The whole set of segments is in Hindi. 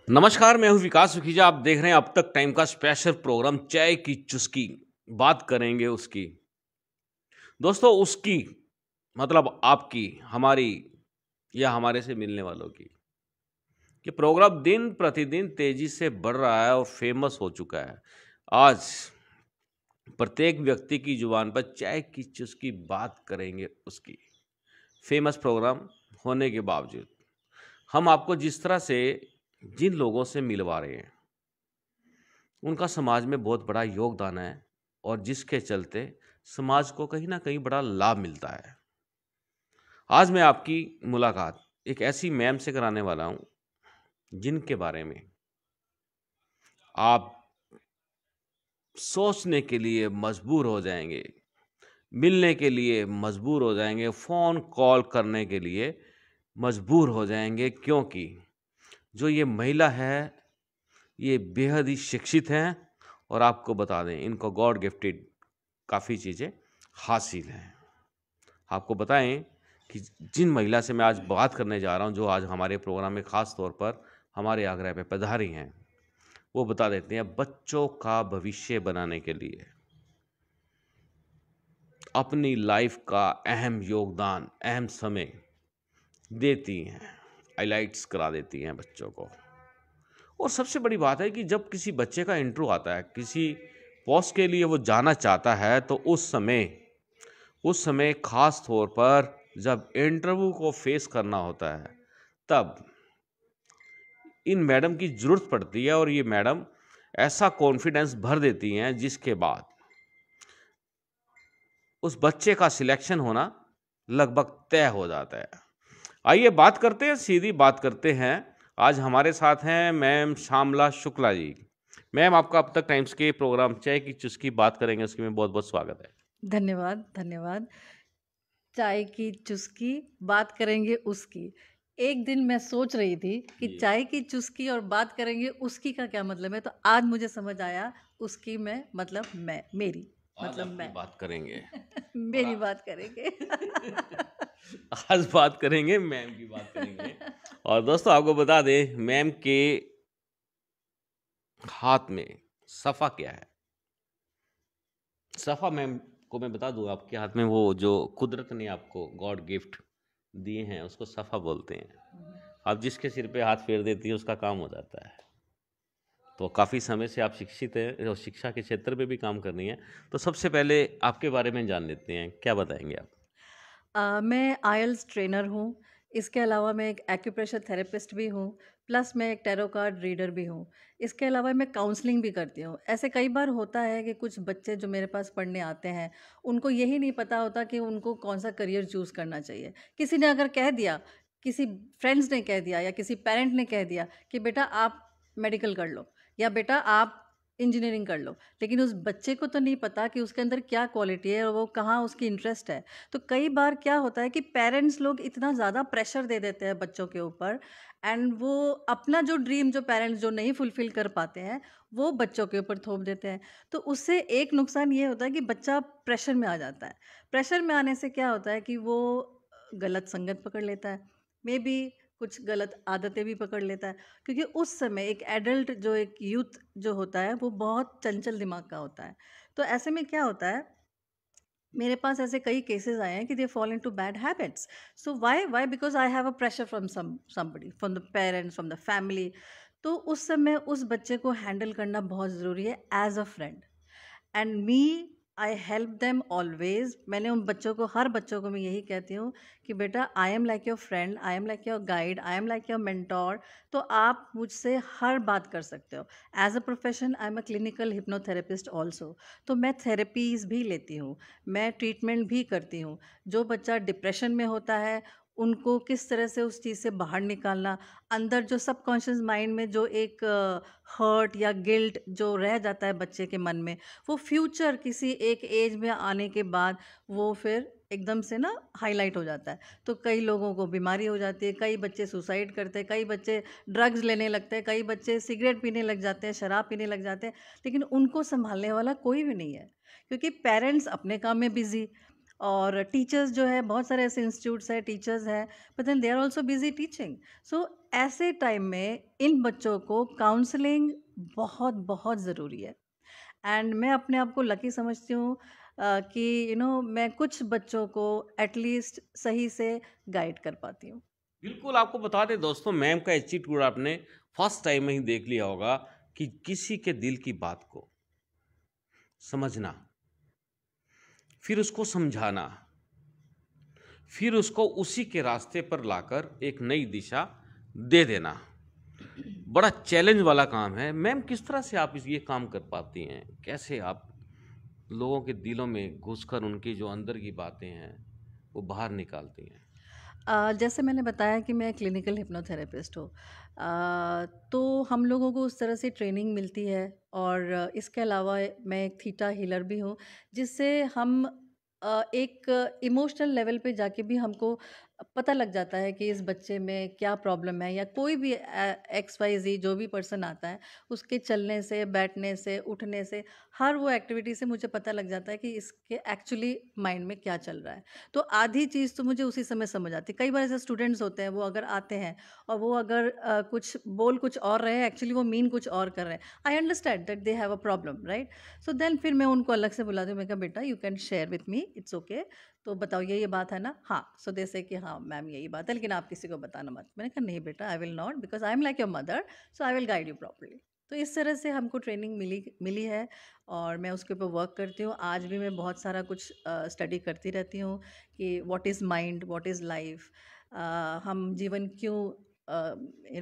नमस्कार, मैं हूँ विकास सुखीजा। आप देख रहे हैं अब तक टाइम का स्पेशल प्रोग्राम चाय की चुस्की। बात करेंगे उसकी। दोस्तों उसकी मतलब आपकी, हमारी या हमारे से मिलने वालों की। ये प्रोग्राम दिन प्रतिदिन तेजी से बढ़ रहा है और फेमस हो चुका है। आज प्रत्येक व्यक्ति की जुबान पर चाय की चुस्की बात करेंगे उसकी। फेमस प्रोग्राम होने के बावजूद हम आपको जिस तरह से जिन लोगों से मिलवा रहे हैं उनका समाज में बहुत बड़ा योगदान है और जिसके चलते समाज को कहीं ना कहीं बड़ा लाभ मिलता है। आज मैं आपकी मुलाकात एक ऐसी मैम से कराने वाला हूं जिनके बारे में आप सोचने के लिए मजबूर हो जाएंगे, मिलने के लिए मजबूर हो जाएंगे, फ़ोन कॉल करने के लिए मजबूर हो जाएंगे, क्योंकि जो ये महिला है ये बेहद ही शिक्षित हैं और आपको बता दें इनको गॉड गिफ्टेड काफ़ी चीज़ें हासिल हैं। आपको बताएं कि जिन महिला से मैं आज बात करने जा रहा हूं, जो आज हमारे प्रोग्राम में ख़ास तौर पर हमारे आग्रह पे पधारी हैं, वो बता देते हैं बच्चों का भविष्य बनाने के लिए अपनी लाइफ का अहम योगदान, अहम समय देती हैं, हाइलाइट्स करा देती हैं बच्चों को। और सबसे बड़ी बात है कि जब किसी बच्चे का इंटरव्यू आता है, किसी पोस्ट के लिए वो जाना चाहता है, तो उस समय खास तौर पर जब इंटरव्यू को फेस करना होता है, तब इन मैडम की ज़रूरत पड़ती है और ये मैडम ऐसा कॉन्फिडेंस भर देती हैं जिसके बाद उस बच्चे का सिलेक्शन होना लगभग तय हो जाता है। आइए बात करते हैं, सीधी बात करते हैं। आज हमारे साथ हैं मैम श्यामला शुक्ला जी। मैम, आपका अब तक टाइम्स के प्रोग्राम चाय की चुस्की बात करेंगे उसके में बहुत बहुत स्वागत है। धन्यवाद, धन्यवाद। चाय की चुस्की, बात करेंगे उसकी। एक दिन मैं सोच रही थी कि जी। चाय की चुस्की और बात करेंगे उसकी का क्या मतलब है, तो आज मुझे समझ आया उसकी में मतलब मैं, मेरी आज मतलब अपनी मैं। बात करेंगे और मेरी बात करेंगे। आज बात करेंगे, मैम की बात करेंगे। और दोस्तों आपको बता दें मैम के हाथ में सफ़ा क्या है। सफ़ा मैम को मैं बता दूं, आपके हाथ में वो जो कुदरत ने आपको गॉड गिफ्ट दिए हैं उसको सफ़ा बोलते हैं। आप जिसके सिर पे हाथ फेर देती है उसका काम हो जाता है। तो काफ़ी समय से आप शिक्षित हैं और शिक्षा के क्षेत्र पे भी काम कर रही हैं। तो सबसे पहले आपके बारे में जान लेते हैं, क्या बताएंगे आप? मैं आईएलटीएस ट्रेनर हूँ। इसके अलावा मैं एक एक्यूप्रेशर थेरेपिस्ट भी हूँ, प्लस मैं एक टैरो कार्ड रीडर भी हूँ। इसके अलावा मैं काउंसलिंग भी करती हूँ। ऐसे कई बार होता है कि कुछ बच्चे जो मेरे पास पढ़ने आते हैं, उनको यही नहीं पता होता कि उनको कौन-सा करियर चूज़ करना चाहिए। किसी ने अगर कह दिया, किसी फ्रेंड्स ने कह दिया या किसी पेरेंट ने कह दिया कि बेटा आप मेडिकल कर लो या बेटा आप इंजीनियरिंग कर लो, लेकिन उस बच्चे को तो नहीं पता कि उसके अंदर क्या क्वालिटी है और वो कहाँ उसकी इंटरेस्ट है। तो कई बार क्या होता है कि पेरेंट्स लोग इतना ज़्यादा प्रेशर दे देते हैं बच्चों के ऊपर, एंड वो अपना जो ड्रीम जो पेरेंट्स जो नहीं फुलफिल कर पाते हैं वो बच्चों के ऊपर थोप देते हैं। तो उससे एक नुकसान ये होता है कि बच्चा प्रेशर में आ जाता है। प्रेशर में आने से क्या होता है कि वो गलत संगत पकड़ लेता है, मे बी कुछ गलत आदतें भी पकड़ लेता है, क्योंकि उस समय एक एडल्ट जो एक यूथ जो होता है वो बहुत चंचल दिमाग का होता है। तो ऐसे में क्या होता है, मेरे पास ऐसे कई केसेस आए हैं कि they fall into bad habits. So why because I have a pressure from somebody, from the parents, from the family. तो उस समय उस बच्चे को हैंडल करना बहुत ज़रूरी है as a friend, and me, I help them always. मैंने उन बच्चों को, हर बच्चों को मैं यही कहती हूँ कि बेटा I am like your friend, I am like your guide, I am like your mentor. तो आप मुझसे हर बात कर सकते हो। As a profession I am a clinical hypnotherapist also. तो मैं थेरेपीज भी लेती हूँ, मैं ट्रीटमेंट भी करती हूँ। जो बच्चा डिप्रेशन में होता है उनको किस तरह से उस चीज़ से बाहर निकालना, अंदर जो सबकॉन्शियस माइंड में जो एक हर्ट या गिल्ट जो रह जाता है बच्चे के मन में, वो फ्यूचर किसी एक एज में आने के बाद वो फिर एकदम से ना हाईलाइट हो जाता है। तो कई लोगों को बीमारी हो जाती है, कई बच्चे सुसाइड करते हैं, कई बच्चे ड्रग्स लेने लगते हैं, कई बच्चे सिगरेट पीने लग जाते हैं, शराब पीने लग जाते हैं, लेकिन उनको संभालने वाला कोई भी नहीं है, क्योंकि पेरेंट्स अपने काम में बिजी, और टीचर्स जो है, बहुत सारे ऐसे इंस्टीट्यूट्स हैं, टीचर्स हैं, but then they are also busy teaching. So ऐसे टाइम में इन बच्चों को काउंसलिंग बहुत बहुत ज़रूरी है। एंड मैं अपने आप को लकी समझती हूँ कि मैं कुछ बच्चों को एटलीस्ट सही से गाइड कर पाती हूँ। बिल्कुल, आपको बता दें दोस्तों, मैम का एटीट्यूड आपने फर्स्ट टाइम में ही देख लिया होगा कि किसी के दिल की बात को समझना, फिर उसको समझाना, फिर उसको उसी के रास्ते पर लाकर एक नई दिशा दे देना, बड़ा चैलेंज वाला काम है। मैम, किस तरह से आप ये काम कर पाती हैं? कैसे आप लोगों के दिलों में घुसकर उनकी जो अंदर की बातें हैं वो बाहर निकालती हैं? जैसे मैंने बताया कि मैं क्लिनिकल हिप्नोथेरेपिस्ट हूँ। तो हम लोगों को उस तरह से ट्रेनिंग मिलती है, और इसके अलावा मैं एक थीटा हीलर भी हूँ, जिससे हम एक इमोशनल लेवल पे जाके भी हमको पता लग जाता है कि इस बच्चे में क्या प्रॉब्लम है, या कोई भी एक्स वाई जी जो भी पर्सन आता है, उसके चलने से, बैठने से, उठने से, हर वो एक्टिविटी से मुझे पता लग जाता है कि इसके एक्चुअली माइंड में क्या चल रहा है। तो आधी चीज़ तो मुझे उसी समय समझ आती है। कई बार ऐसे स्टूडेंट्स होते हैं, वो अगर आते हैं और वो अगर कुछ बोल कुछ और रहे हैं, एक्चुअली वो मीन कुछ और कर रहे हैं। I understand that they have a problem, right? So then फिर मैं उनको अलग से बुलाती हूँ, मैं कहा बेटा you can share with me, it's okay. तो बताओ ये बात है ना? हाँ। सो दे से कि हाँ मैम यही बात है, लेकिन आप किसी को बताना मत। मैंने कहा नहीं बेटा, I will not, because I am like your mother, so I will guide you properly. तो इस तरह से हमको ट्रेनिंग मिली मिली है, और मैं उसके ऊपर वर्क करती हूँ। आज भी मैं बहुत सारा कुछ स्टडी करती रहती हूँ कि what is mind, what is life, हम जीवन क्यों जी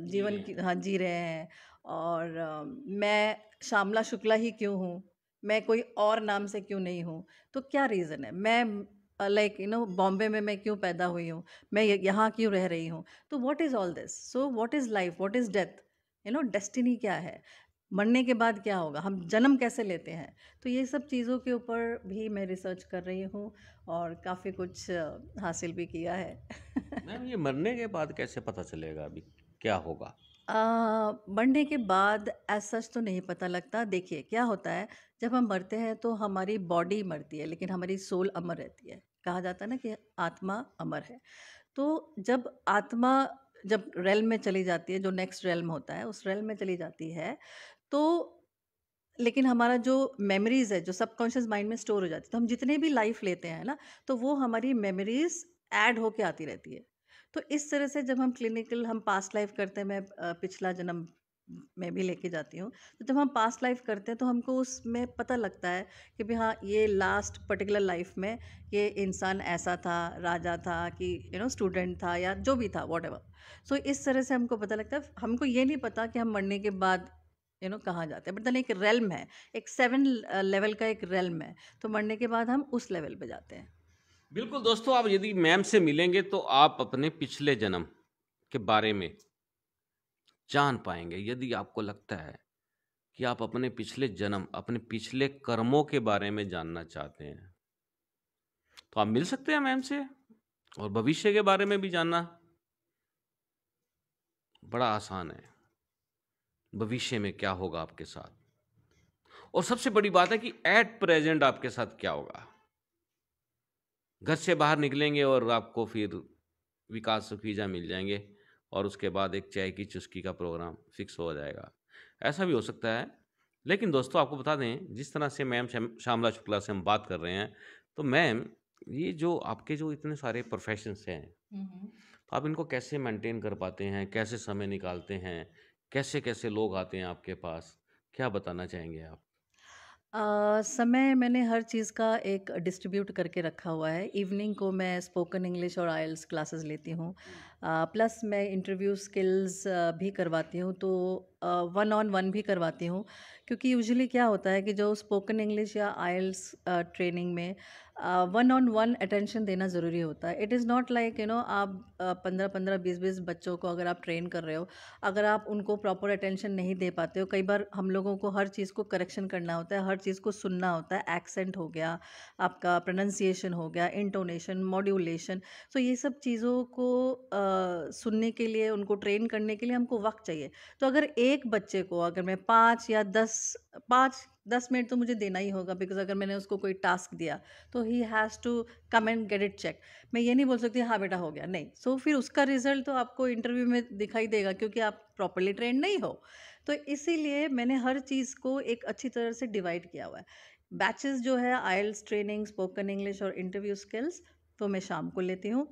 जीवन रहे की हैं। हाँ जी रहे हैं, और मैं श्यामला शुक्ला ही क्यों हूँ, मैं कोई और नाम से क्यों नहीं हूँ। तो क्या रीज़न है, मैं लाइक बॉम्बे में मैं क्यों पैदा हुई हूँ, मैं यहाँ क्यों रह रही हूँ। तो what is all this, so what is life, what is death, destiny क्या है, मरने के बाद क्या होगा, हम जन्म कैसे लेते हैं। तो ये सब चीज़ों के ऊपर भी मैं रिसर्च कर रही हूँ, और काफ़ी कुछ हासिल भी किया है। मैम, ये मरने के बाद कैसे पता चलेगा अभी क्या होगा? मरने के बाद एज सच तो नहीं पता लगता। देखिए क्या होता है, जब हम मरते हैं तो हमारी बॉडी मरती है, लेकिन हमारी सोल अमर रहती है। कहा जाता है ना कि आत्मा अमर है। तो जब आत्मा जब रेल्म में चली जाती है, जो नेक्स्ट रेल्म होता है, उस रेल्म में चली जाती है, तो लेकिन हमारा जो मेमोरीज है, जो सबकॉन्शियस माइंड में स्टोर हो जाती है, तो हम जितने भी लाइफ लेते हैं ना, तो वो हमारी मेमोरीज ऐड होके आती रहती है। तो इस तरह से जब हम क्लिनिकल हम पास्ट लाइफ करते हैं, मैं पिछला जन्म में भी लेके जाती हूँ। तो जब हम पास्ट लाइफ करते हैं तो हमको उसमें पता लगता है कि भाई हाँ, ये लास्ट पर्टिकुलर लाइफ में ये इंसान ऐसा था, राजा था, कि स्टूडेंट था, या जो भी था, वॉट एवर। सो इस तरह से हमको पता लगता है। हमको ये नहीं पता कि हम मरने के बाद कहाँ जाते हैं, बट देन एक रेल्म है, एक 7 लेवल का एक रेल्म है, तो मरने के बाद हम उस लेवल पे जाते हैं। बिल्कुल दोस्तों, आप यदि मैम से मिलेंगे तो आप अपने पिछले जन्म के बारे में जान पाएंगे। यदि आपको लगता है कि आप अपने पिछले जन्म, अपने पिछले कर्मों के बारे में जानना चाहते हैं, तो आप मिल सकते हैं मैम से, और भविष्य के बारे में भी जानना बड़ा आसान है। भविष्य में क्या होगा आपके साथ, और सबसे बड़ी बात है कि एट प्रेजेंट आपके साथ क्या होगा। घर से बाहर निकलेंगे और आपको फिर विकास सुख वीजा मिल जाएंगे, और उसके बाद एक चाय की चुस्की का प्रोग्राम फिक्स हो जाएगा। ऐसा भी हो सकता है। लेकिन दोस्तों, आपको बता दें, जिस तरह से मैम श्यामला शुक्ला से हम बात कर रहे हैं, तो मैम, ये जो आपके जो इतने सारे प्रोफेशंस हैं, हम्म। तो आप इनको कैसे मेंटेन कर पाते हैं, कैसे समय निकालते हैं, कैसे कैसे लोग आते हैं आपके पास, क्या बताना चाहेंगे आप? समय मैंने हर चीज़ का एक डिस्ट्रीब्यूट करके रखा हुआ है। इवनिंग को मैं स्पोकन इंग्लिश और आइल्स क्लासेस लेती हूँ। प्लस मैं इंटरव्यू स्किल्स भी करवाती हूँ, तो वन ऑन वन भी करवाती हूँ। क्योंकि यूजुअली क्या होता है कि जो स्पोकन इंग्लिश या आइल्स ट्रेनिंग में वन ऑन वन अटेंशन देना ज़रूरी होता है। इट इज़ नॉट लाइक आप 15-15, 20-20 बच्चों को अगर आप ट्रेन कर रहे हो, अगर आप उनको प्रॉपर अटेंशन नहीं दे पाते हो, कई बार हम लोगों को हर चीज़ को करेक्शन करना होता है, हर चीज़ को सुनना होता है, एक्सेंट हो गया, आपका प्रोनंसिएशन हो गया, इंटोनेशन, मॉड्यूलेशन। सो ये सब चीज़ों को सुनने के लिए, उनको ट्रेन करने के लिए हमको वक्त चाहिए। तो अगर एक बच्चे को अगर मैं 5 या 10, 5 10 मिनट तो मुझे देना ही होगा, बिकॉज अगर मैंने उसको कोई टास्क दिया तो he has to come and get it check. मैं ये नहीं बोल सकती हाँ बेटा हो गया, नहीं। सो फिर उसका रिजल्ट तो आपको इंटरव्यू में दिखाई देगा, क्योंकि आप प्रॉपरली ट्रेंड नहीं हो। तो इसीलिए मैंने हर चीज़ को एक अच्छी तरह से डिवाइड किया हुआ है। बैचेस जो है आइल्स ट्रेनिंग, स्पोकन इंग्लिश और इंटरव्यू स्किल्स, तो मैं शाम को लेती हूँ।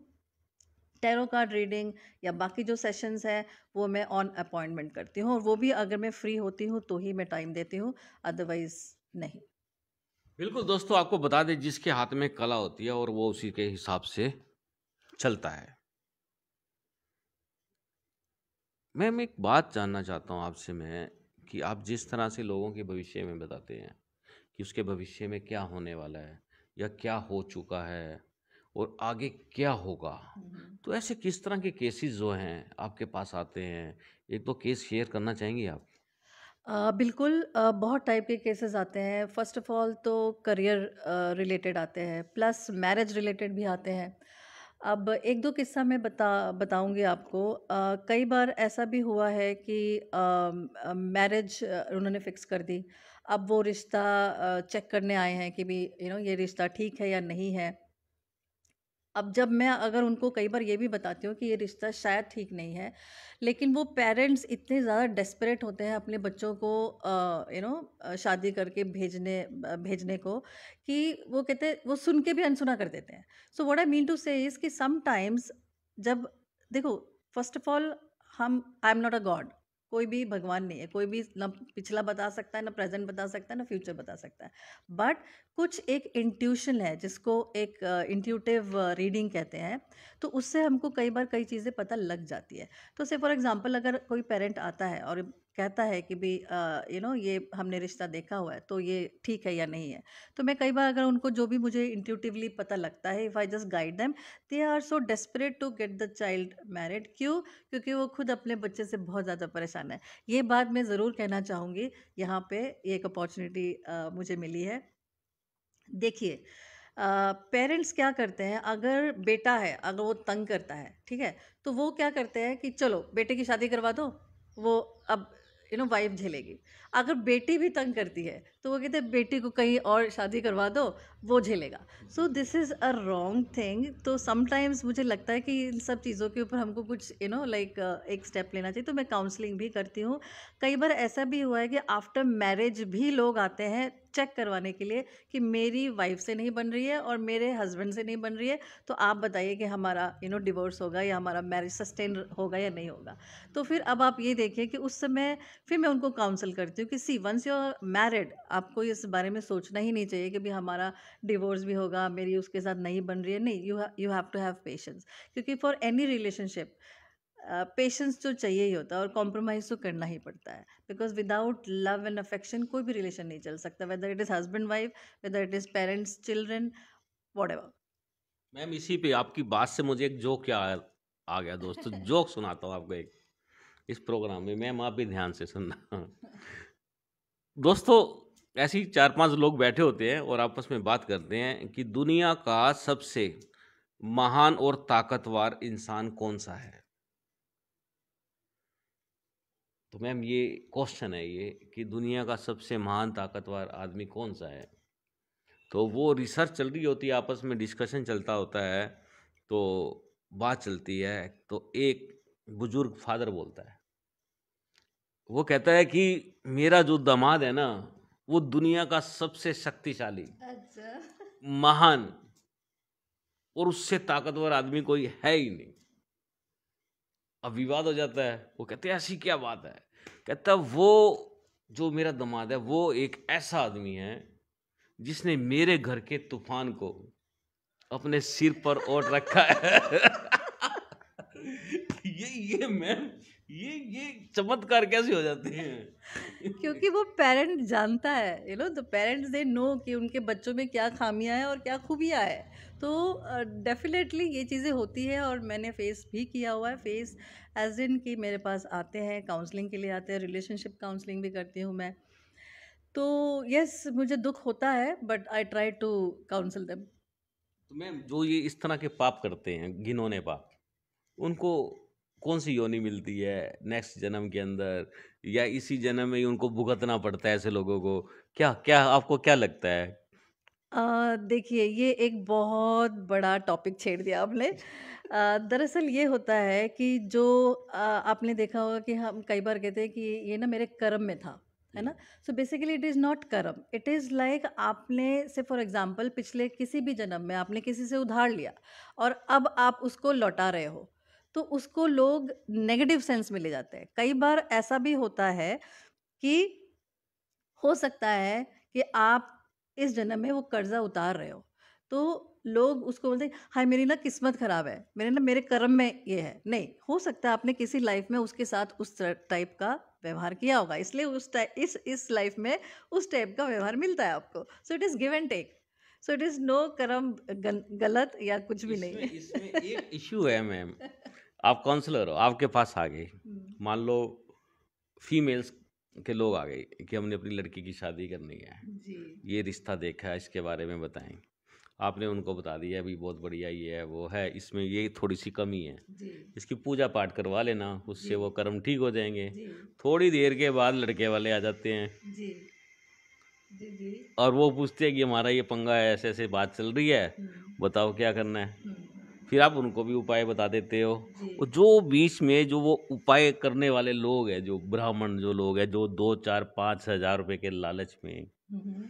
टैरो कार्ड रीडिंग या बाकी जो सेशंस हैं वो मैं ऑन अपॉइंटमेंट करती हूँ, और वो भी अगर मैं फ्री होती हूँ तो ही मैं टाइम देती हूँ, अदरवाइज नहीं। बिल्कुल दोस्तों, आपको बता दें, जिसके हाथ में कला होती है और वो उसी के हिसाब से चलता है। मैम एक बात जानना चाहता हूँ आपसे मैं, कि आप जिस तरह से लोगों के भविष्य में बताते हैं कि उसके भविष्य में क्या होने वाला है या क्या हो चुका है और आगे क्या होगा, तो ऐसे किस तरह के केसेस जो हैं आपके पास आते हैं? एक दो केस शेयर करना चाहेंगी आप? बिल्कुल, बहुत टाइप के केसेस आते हैं। फर्स्ट ऑफ ऑल तो करियर रिलेटेड आते हैं, प्लस मैरिज रिलेटेड भी आते हैं। अब एक दो किस्सा मैं बताऊंगी आपको। कई बार ऐसा भी हुआ है कि मैरिज उन्होंने फिक्स कर दी। अब वो रिश्ता चेक करने आए हैं कि भी ये रिश्ता ठीक है या नहीं है। अब जब मैं अगर उनको कई बार ये भी बताती हूँ कि ये रिश्ता शायद ठीक नहीं है, लेकिन वो पेरेंट्स इतने ज़्यादा डेस्परेट होते हैं अपने बच्चों को शादी करके भेजने को, कि वो कहते हैं, वो सुन के भी अनसुना कर देते हैं। So what I mean to say is कि समटाइम्स, जब देखो, फर्स्ट ऑफ ऑल, हम I am not a god. कोई भी भगवान नहीं है, कोई भी ना पिछला बता सकता है, ना प्रेजेंट बता सकता है, ना फ्यूचर बता सकता है। बट कुछ एक इंट्यूशन है जिसको एक इंट्यूटिव रीडिंग कहते हैं। तो उससे हमको कई बार कई चीज़ें पता लग जाती है। तो से फॉर एग्जांपल, अगर कोई पेरेंट आता है और कहता है कि भी ये हमने रिश्ता देखा हुआ है, तो ये ठीक है या नहीं है, तो मैं कई बार, अगर उनको जो भी मुझे इंट्यूटिवली पता लगता है, if I just guide them, they are so desperate to get the child married. क्यों? क्योंकि वो खुद अपने बच्चे से बहुत ज़्यादा परेशान है। ये बात मैं ज़रूर कहना चाहूँगी, यहाँ पे एक अपॉर्चुनिटी मुझे मिली है। देखिए, पेरेंट्स क्या करते हैं, अगर बेटा है, अगर वो तंग करता है, ठीक है, तो वो क्या करते हैं कि चलो बेटे की शादी करवा दो, वो अब वाइफ झेलेगी। अगर बेटी भी तंग करती है तो वो कहते हैं बेटी को कहीं और शादी करवा दो, वो झेलेगा। So this is a wrong thing. तो समटाइम्स मुझे लगता है कि इन सब चीज़ों के ऊपर हमको कुछ लाइक एक स्टेप लेना चाहिए। तो मैं काउंसलिंग भी करती हूँ। कई बार ऐसा भी हुआ है कि आफ्टर मैरिज भी लोग आते हैं चेक करवाने के लिए कि मेरी वाइफ से नहीं बन रही है और मेरे हस्बैंड से नहीं बन रही है, तो आप बताइए कि हमारा डिवोर्स होगा या हमारा मैरिज सस्टेन होगा या नहीं होगा। तो फिर अब आप ये देखिए कि उस समय फिर मैं उनको काउंसल करती हूँ कि सी, वंस यू आर मैरिड, आपको इस बारे में सोचना ही नहीं चाहिए कि भी हमारा डिवोर्स भी होगा, मेरी उसके साथ नहीं बन रही है। नहीं, you have to have patience, क्योंकि फॉर एनी रिलेशनशिप पेशेंस तो चाहिए ही होता है, और कॉम्प्रोमाइज़ तो करना ही पड़ता है, because without love and affection कोई भी रिलेशन नहीं चल सकता, whether it is husband wife, whether it is parents children, whatever. Ma'am इसी पे आपकी बात से मुझे एक जोक क्या आ गया दोस्तों, जोक सुनाता हूँ आपको एक, इस प्रोग्राम में। मैम आप भी ध्यान से सुनना। दोस्तों, ऐसे ही 4-5 लोग बैठे होते हैं और आपस में बात करते हैं कि दुनिया का सबसे महान और ताकतवर इंसान कौन सा है। तो मैम ये क्वेश्चन है ये, कि दुनिया का सबसे महान ताकतवर आदमी कौन सा है। तो वो रिसर्च चल रही होती है, आपस में डिस्कशन चलता होता है, तो बात चलती है, तो एक बुजुर्ग फादर बोलता है, वो कहता है कि मेरा जो दामाद है ना, वो दुनिया का सबसे शक्तिशाली, अच्छा। महान और उससे ताकतवर आदमी कोई है ही नहीं। अब विवाद हो जाता है। वो कहते हैं ऐसी क्या बात है? कहता है वो जो मेरा दामाद है वो एक ऐसा आदमी है जिसने मेरे घर के तूफान को अपने सिर पर ओढ़ रखा है। ये मैम, ये चमत्कार कैसे हो जाते हैं? क्योंकि वो पेरेंट जानता है, द पेरेंट्स दे नो कि उनके बच्चों में क्या खामियां हैं और क्या खूबियां है। तो डेफिनेटली ये चीज़ें होती है, और मैंने फेस भी किया हुआ है। फेस एज इन कि मेरे पास आते हैं, काउंसलिंग के लिए आते हैं, रिलेशनशिप काउंसलिंग भी करती हूँ मैं। तो यस, मुझे दुख होता है, but I try to counsel them. तो मैम जो ये इस तरह के पाप करते हैं, घिनौने पाप, उनको कौन सी योनि मिलती है नेक्स्ट जन्म के अंदर, या इसी जन्म में ही उनको भुगतना पड़ता है ऐसे लोगों को? क्या क्या आपको क्या लगता है? देखिए ये एक बहुत बड़ा टॉपिक छेड़ दिया आपने। दरअसल ये होता है कि जो आपने देखा होगा कि हम कई बार कहते हैं कि ये ना मेरे कर्म में था, है जी। ना? So basically it is not कर्म, इट इज़ लाइक आपने से फॉर एग्ज़ाम्पल पिछले किसी भी जन्म में आपने किसी से उधार लिया और अब आप उसको लौटा रहे हो, तो उसको लोग नेगेटिव सेंस में ले जाते हैं। कई बार ऐसा भी होता है कि हो सकता है कि आप इस जन्म में वो कर्जा उतार रहे हो, तो लोग उसको बोलते हैं हाय मेरी ना किस्मत खराब है, मेरे कर्म में ये है। नहीं, हो सकता है आपने किसी लाइफ में उसके साथ उस टाइप का व्यवहार किया होगा, इसलिए इस लाइफ में उस टाइप का व्यवहार मिलता है आपको। So it is give and take. So it is no karma गलत या कुछ भी नहीं इसमें है। इसमें एक इश्यू है मैम। आप काउंसलर हो, आपके पास आ गए, हम्म, मान लो फीमेल्स के लोग आ गए कि हमने अपनी लड़की की शादी करनी है, जी ये रिश्ता देखा है, इसके बारे में बताएं। आपने उनको बता दिया अभी बहुत बढ़िया ये है वो है, इसमें ये थोड़ी सी कमी है, जी इसकी पूजा पाठ करवा लेना, जी उससे वो कर्म ठीक हो जाएंगे। जी थोड़ी देर के बाद लड़के वाले आ जाते हैं जी जी जी और वो पूछते हैं कि हमारा ये पंगा है, ऐसे ऐसे बात चल रही है, हम्म, बताओ क्या करना है। हम्म, फिर आप उनको भी उपाय बता देते हो। जी और जो बीच में जो वो उपाय करने वाले लोग हैं, जो ब्राह्मण जो लोग हैं, जो 2 4 5 हज़ार रुपए के लालच में हम्म,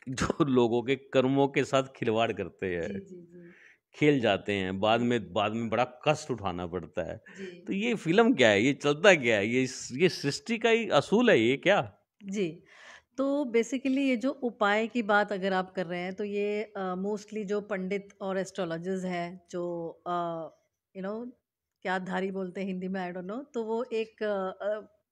जो लोगों के कर्मों के साथ खिलवाड़ करते हैं, जी जी जी खेल जाते हैं, बाद जी में बाद में बड़ा कष्ट उठाना पड़ता है। जी तो ये फिल्म क्या है, ये चलता क्या है, ये सृष्टि का ही असूल है ये क्या? जी। तो बेसिकली ये जो उपाय की बात अगर आप कर रहे हैं तो ये मोस्टली जो पंडित और एस्ट्रोलॉजर्स हैं जो यू नो क्या धारी बोलते हैं हिंदी में, आई डोंट नो, तो वो एक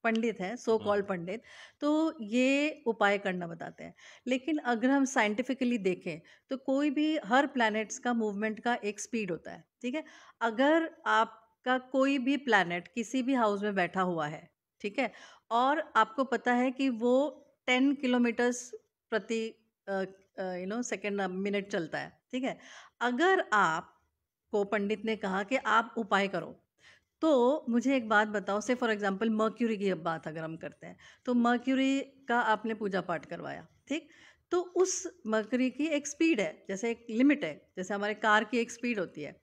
पंडित हैं, सो हाँ। कॉल्ड पंडित। तो ये उपाय करना बताते हैं। लेकिन अगर हम साइंटिफिकली देखें तो कोई भी हर प्लैनेट्स का मूवमेंट का एक स्पीड होता है, ठीक है? अगर आपका कोई भी प्लैनेट किसी भी हाउस में बैठा हुआ है, ठीक है, और आपको पता है कि वो 10 किलोमीटर्स प्रति सेकंड मिनट चलता है, ठीक है? अगर आपको पंडित ने कहा कि आप उपाय करो, तो मुझे एक बात बताओ, से फॉर एग्जांपल मर्क्यूरी की अब बात अगर हम करते हैं, तो मर्क्यूरी का आपने पूजा पाठ करवाया, ठीक? तो उस मर्क्यूरी की एक स्पीड है, जैसे एक लिमिट है, जैसे हमारे कार की एक स्पीड होती है।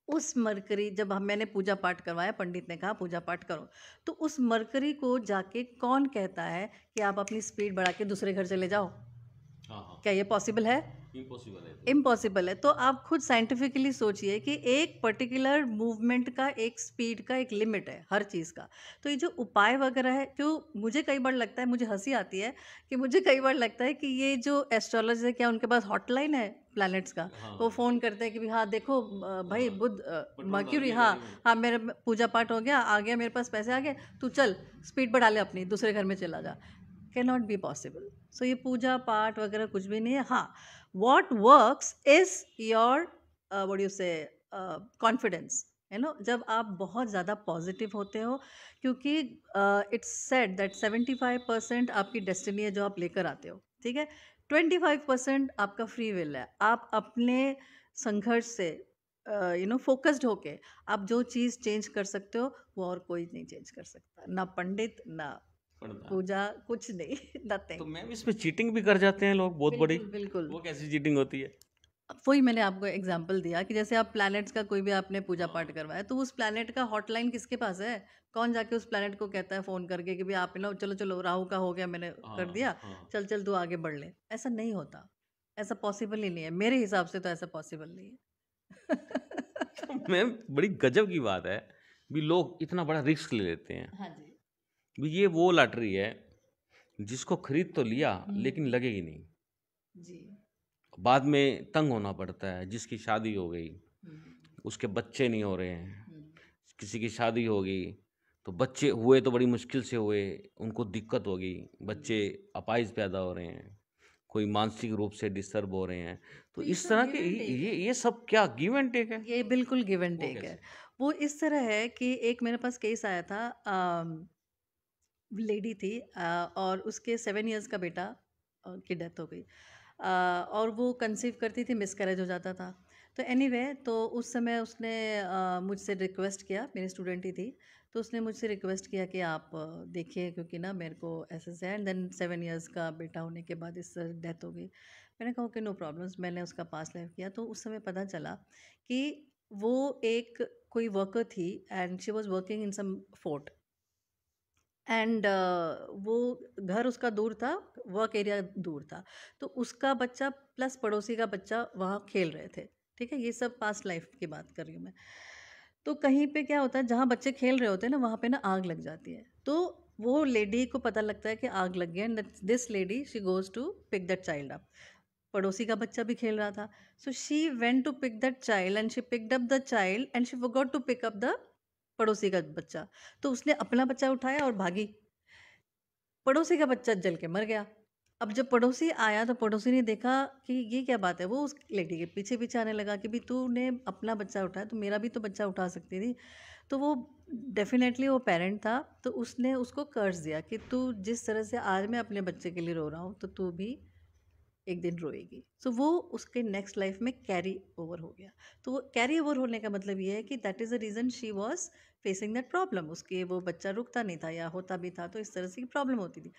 उस मरकरी जब हम मैंने पूजा पाठ करवाया, पंडित ने कहा पूजा पाठ करो, तो उस मरकरी को जाके कौन कहता है कि आप अपनी स्पीड बढ़ा के दूसरे घर चले जाओ? हाँ हाँ। क्या ये पॉसिबल है? इम्पॉसिबल है तो। इम्पॉसिबल है। तो आप खुद साइंटिफिकली सोचिए कि एक पर्टिकुलर मूवमेंट का एक स्पीड का एक लिमिट है हर चीज़ का। तो ये जो उपाय वगैरह है, जो मुझे कई बार लगता है, मुझे हंसी आती है कि मुझे कई बार लगता है कि ये जो एस्ट्रोलॉजर है, क्या उनके पास हॉटलाइन है प्लैनेट्स का? हाँ वो फ़ोन करते हैं कि भी हाँ देखो भाई हाँ, बुध पेट्रोल डाल मर्क्यूरी, दिया हाँ गाड़ी में। हाँ मेरा पूजा पाठ हो गया, आ गया मेरे पास पैसे आ गए, तू चल स्पीड बढ़ा ले अपनी, दूसरे घर में चला जा। Can not be possible. So ये पूजा पाठ वगैरह कुछ भी नहीं है। हाँ, what works is your what do you say confidence, है ना? जब आप बहुत ज़्यादा पॉजिटिव होते हो, क्योंकि इट्स सेड दैट 75% आपकी डेस्टिनी है जो आप लेकर आते हो, ठीक है? 25% आपका फ्री विल है। आप अपने संघर्ष से फोकस्ड होके आप जो चीज़ चेंज कर सकते हो, वो और कोई नहीं चेंज कर सकता, ना पंडित, ना पड़ता। पूजा, कुछ नहीं। तो नथिंग। मैम इसमें चीटिंग भी कर जाते हैं लोग बहुत बड़ी। बिल्कुल बिल्कुल। वो कैसी चीटिंग होती है? अब वही मैंने आपको एग्जांपल दिया कि जैसे आप प्लैनेट्स का कोई भी आपने पूजा पाठ हाँ। करवाया, तो उस प्लैनेट का हॉटलाइन किसके पास है? कौन जाके उस प्लैनेट को कहता है फ़ोन करके कि भई आप ना चलो, चलो राहु का हो गया, मैंने कर हाँ दिया, हाँ। चल, चल तू आगे बढ़ ले। ऐसा नहीं होता। ऐसा पॉसिबल ही नहीं है। मेरे हिसाब से तो ऐसा पॉसिबल नहीं है। तो मैम बड़ी गजब की बात है भी, लोग इतना बड़ा रिस्क ले लेते हैं। हाँ जी। भी ये वो लॉटरी है जिसको खरीद तो लिया हुँ, लेकिन लगेगी नहीं। जी। बाद में तंग होना पड़ता है। जिसकी शादी हो गई, हुँ, उसके बच्चे नहीं हो रहे हैं, हुँ, किसी की शादी हो गई, तो बच्चे हुए तो बड़ी मुश्किल से हुए, उनको दिक्कत होगी, बच्चे हुँ। अपाहिज पैदा हो रहे हैं, कोई मानसिक रूप से डिस्टर्ब हो रहे हैं। तो तो ये इस सब तरह के गिव एंड टेक है। ये सब क्या गिव एंड टेक है? ये बिल्कुल गिव एंड वो टेक है। कैसे? वो इस तरह है कि एक मेरे पास केस आया था, लेडी थी, और उसके 7 इयर्स का बेटा की डेथ हो गई। और वो कंसीव करती थी, मिसकैरेज हो जाता था। तो एनीवे तो उस समय उसने मुझसे रिक्वेस्ट किया, मेरी स्टूडेंट ही थी, तो उसने मुझसे रिक्वेस्ट किया कि आप देखिए, क्योंकि ना मेरे को ऐसे से एंड देन 7 इयर्स का बेटा होने के बाद इस डेथ हो गई। मैंने कहा ओके नो प्रॉब्लम्स। मैंने उसका पास्ट लाइफ किया तो उस समय पता चला कि वो एक कोई वर्कर थी and she was working in some fort and वो घर उसका दूर था, वर्क एरिया दूर था, तो उसका बच्चा प्लस पड़ोसी का बच्चा वहाँ खेल रहे थे। ठीक है, ये सब पास्ट लाइफ की बात कर रही हूँ मैं। तो कहीं पे क्या होता है, जहाँ बच्चे खेल रहे होते हैं ना, वहाँ पे ना आग लग जाती है। तो वो लेडी को पता लगता है कि आग लग गया and this lady she goes to pick that child up. पड़ोसी का बच्चा भी खेल रहा था, so she went to pick that child and she picked up the child and she forgot to pick up the पड़ोसी का बच्चा। तो उसने अपना बच्चा उठाया और भागी। पड़ोसी का बच्चा जल के मर गया। अब जब पड़ोसी आया तो पड़ोसी ने देखा कि ये क्या बात है, वो उस लेडी के पीछे पीछे आने लगा कि भी तूने अपना बच्चा उठाया तो मेरा भी तो बच्चा उठा सकती थी। तो वो डेफिनेटली वो पेरेंट था, तो उसने उसको कर्ज दिया कि तू जिस तरह से आज मैं अपने बच्चे के लिए रो रहा हूँ तो तू भी एक दिन रोएगी। सो वो उसके नेक्स्ट लाइफ में कैरी ओवर हो गया। तो वो कैरी ओवर होने का मतलब ये है कि that is the reason she was facing that problem. उसके वो बच्चा रुकता नहीं था या होता भी था तो इस तरह से की प्रॉब्लम होती थी।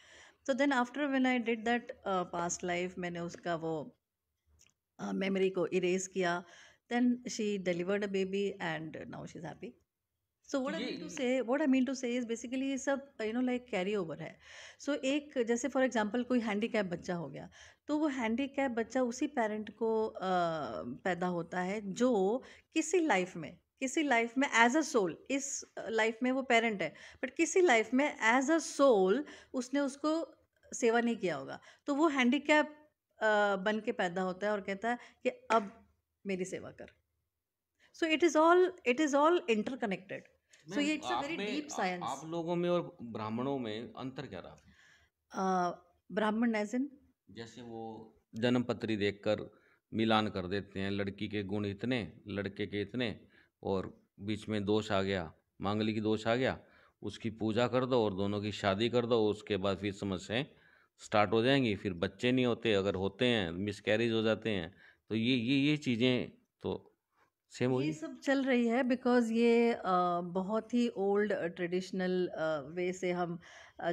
तो then after when I did that past life, मैंने उसका वो मेमोरी को इरेज किया। Then she delivered a baby and now she is happy. So तो what I mean to say is basically ये सब लाइक कैरी ओवर है। सो एक जैसे फॉर एग्जांपल कोई हैंडीकैप बच्चा हो गया, तो वो हैंडीकैप बच्चा उसी पेरेंट को पैदा होता है जो किसी लाइफ में एज अ सोल, इस लाइफ में वो पेरेंट है, बट किसी लाइफ में एज अ सोल उसने उसको सेवा नहीं किया होगा, तो वो हैंडीकैप बन के पैदा होता है और कहता है कि अब मेरी सेवा कर। सो it is all interconnected. So ma'am, ये इट्स अ आप वेरी में डीप साइंस। आप लोगों में और ब्राह्मणों में अंतर क्या रहा? ब्राह्मण एज इन? जैसे वो जन्मपत्री देखकर मिलान कर देते हैं, लड़की के गुण इतने, लड़के के इतने, और बीच में दोष आ गया, मांगलिक दोष आ गया, उसकी पूजा कर दो और दोनों की शादी कर दो, उसके बाद फिर समस्याएं स्टार्ट हो जाएंगी, फिर बच्चे नहीं होते, अगर होते हैं मिसकैरेज हो जाते हैं। तो ये चीज़ें तो सेम ये हुई। सब चल रही है बिकॉज ये बहुत ही ओल्ड ट्रेडिशनल वे से हम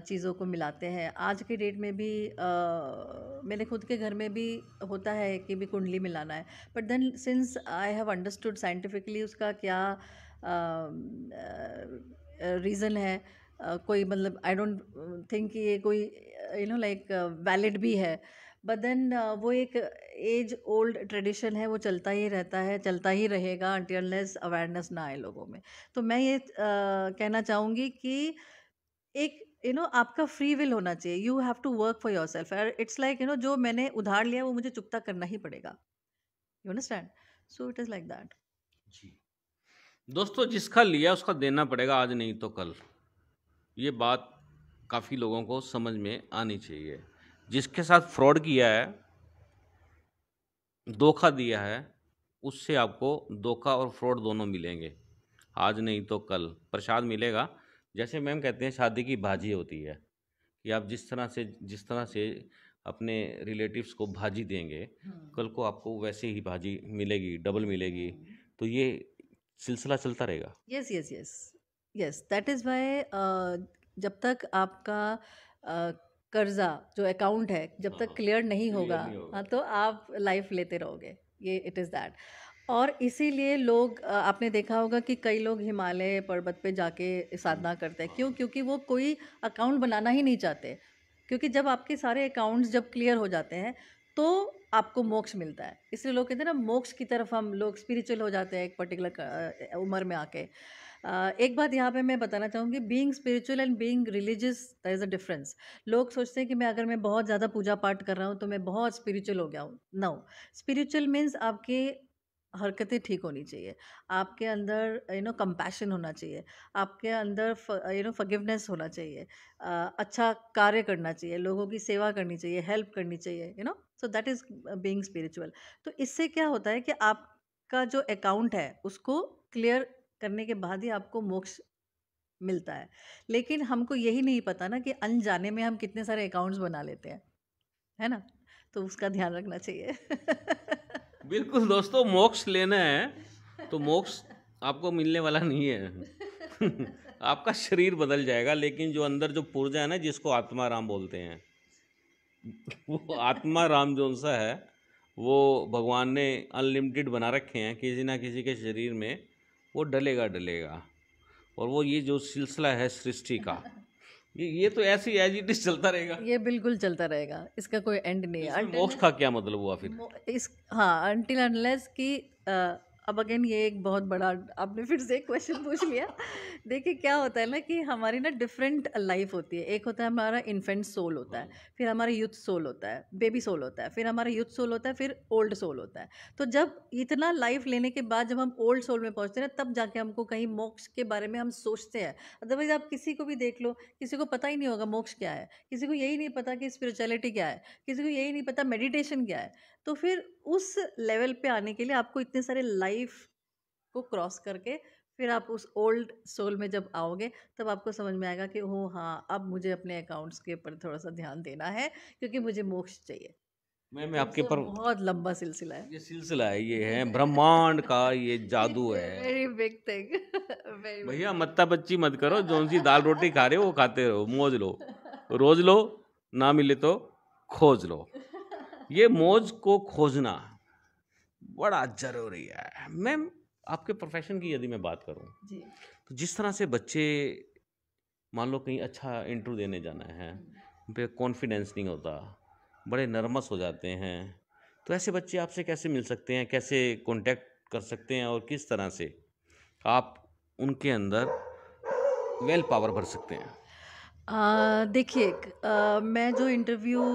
चीज़ों को मिलाते हैं। आज के डेट में भी मेरे खुद के घर में भी होता है कि भी कुंडली मिलाना है, but then since I have understood scientifically उसका क्या रीज़न है, कोई मतलब आई डोंट थिंक कि ये कोई लाइक वैलिड भी है, बट देन वो एक एज ओल्ड ट्रेडिशन है, वो चलता ही रहता है, चलता ही रहेगा अनटिल अवेयरनेस ना आए लोगों में। तो मैं ये कहना चाहूँगी कि एक आपका फ्री विल होना चाहिए। You have to work for your self. It's like जो मैंने उधार लिया वो मुझे चुकता करना ही पड़ेगा। You understand? So it is like that. जी दोस्तों, जिसका लिया उसका देना पड़ेगा, आज नहीं तो कल। ये बात काफ़ी लोगों को समझ में आनी चाहिए। जिसके साथ फ्रॉड किया है, धोखा दिया है, उससे आपको धोखा और फ्रॉड दोनों मिलेंगे। आज नहीं तो कल प्रसाद मिलेगा। जैसे मैम कहते हैं शादी की भाजी होती है, कि आप जिस तरह से अपने रिलेटिव्स को भाजी देंगे, कल को आपको वैसे ही भाजी मिलेगी, डबल मिलेगी। तो ये सिलसिला चलता रहेगा। Yes yes yes yes, that is why जब तक आपका कर्जा जो अकाउंट है जब हाँ तक हाँ, क्लियर नहीं होगा, क्लियर नहीं होगा। हाँ, तो आप लाइफ लेते रहोगे। ये इट इज़ दैट। और इसीलिए लोग आपने देखा होगा कि कई लोग हिमालय पर्वत पे जाके साधना करते हैं। क्यों? हाँ, क्योंकि वो कोई अकाउंट बनाना ही नहीं चाहते। क्योंकि जब आपके सारे अकाउंट्स जब क्लियर हो जाते हैं तो आपको मोक्ष मिलता है। इसलिए लोग कहते हैं ना, मोक्ष की तरफ हम लोग स्पिरिचुअल हो जाते हैं एक पर्टिकुलर उम्र में आके। एक बात यहाँ पे मैं बताना चाहूँगी, being spiritual and being religious there is a difference. लोग सोचते हैं कि मैं अगर मैं बहुत ज़्यादा पूजा पाठ कर रहा हूँ तो मैं बहुत स्पिरिचुअल हो गया हूँ। नो, स्पिरिचुअल मीन्स आपकी हरकतें ठीक होनी चाहिए, आपके अंदर कंपैशन होना चाहिए, आपके अंदर फॉरगिवनेस होना चाहिए, अच्छा कार्य करना चाहिए, लोगों की सेवा करनी चाहिए, हेल्प करनी चाहिए, so that is being spiritual. तो इससे क्या होता है कि आपका जो अकाउंट है उसको क्लियर करने के बाद ही आपको मोक्ष मिलता है। लेकिन हमको यही नहीं पता ना कि अनजाने में हम कितने सारे अकाउंट्स बना लेते हैं, है ना? तो उसका ध्यान रखना चाहिए। बिल्कुल दोस्तों, मोक्ष लेना है तो मोक्ष आपको मिलने वाला नहीं है। आपका शरीर बदल जाएगा, लेकिन जो अंदर जो पुर्जा है ना, जिसको आत्मा राम बोलते हैं, वो आत्मा राम जो सा है, वो भगवान ने अनलिमिटेड बना रखे हैं किसी ना किसी के शरीर में, वो डलेगा डलेगा। और वो ये जो सिलसिला है सृष्टि का, ये तो ऐसे ही एज इट इज चलता रहेगा। ये बिल्कुल चलता रहेगा, इसका कोई एंड नहीं है। इसमें मोक्ष का क्या मतलब हुआ फिर? इस हाँ, अनटिल अनलेस कि अब अगेन ये एक बहुत बड़ा आपने फिर से एक क्वेश्चन पूछ लिया। देखिए क्या होता है ना कि हमारी ना डिफरेंट लाइफ होती है। एक होता है हमारा इन्फेंट सोल होता है, फिर हमारा यूथ सोल होता है, बेबी सोल होता है, फिर हमारा यूथ सोल होता है, फिर ओल्ड सोल होता है। तो जब इतना लाइफ लेने के बाद जब हम ओल्ड सोल में पहुंचते हैं ना, तब जाके हमको कहीं मोक्ष के बारे में हम सोचते हैं। अदरवाइज आप किसी को भी देख लो, किसी को पता ही नहीं होगा मोक्ष क्या है, किसी को यही नहीं पता कि स्पिरिचुअलिटी क्या है, किसी को यही नहीं पता मेडिटेशन क्या है। तो फिर उस लेवल पे आने के लिए आपको इतने सारे लाइफ को क्रॉस करके फिर आप उस ओल्ड सोल में जब आओगे, तब आपको समझ में आएगा कि ओह हाँ, अब मुझे अपने अकाउंट्स के ऊपर थोड़ा सा ध्यान देना है, क्योंकि मुझे मोक्ष चाहिए। मैं तो आपके पर, बहुत लंबा सिलसिला है। ये सिलसिला है, ये है ब्रह्मांड का, ये जादू है। Very big thing. वेरी भैया मत्ता बच्ची मत करो, जौन सी दाल रोटी खा रहे हो वो खाते रहो, मौज लो, रोज लो, ना मिले तो खोज लो। ये मौज को खोजना बड़ा जरूरी है। मैम, आपके प्रोफेशन की यदि मैं बात करूं, जी। तो जिस तरह से बच्चे, मान लो कहीं अच्छा इंटरव्यू देने जाना है, उन पे कॉन्फिडेंस नहीं होता, बड़े नर्वस हो जाते हैं, तो ऐसे बच्चे आपसे कैसे मिल सकते हैं, कैसे कांटेक्ट कर सकते हैं, और किस तरह से आप उनके अंदर वेल पावर भर सकते हैं? देखिए, मैं जो इंटरव्यू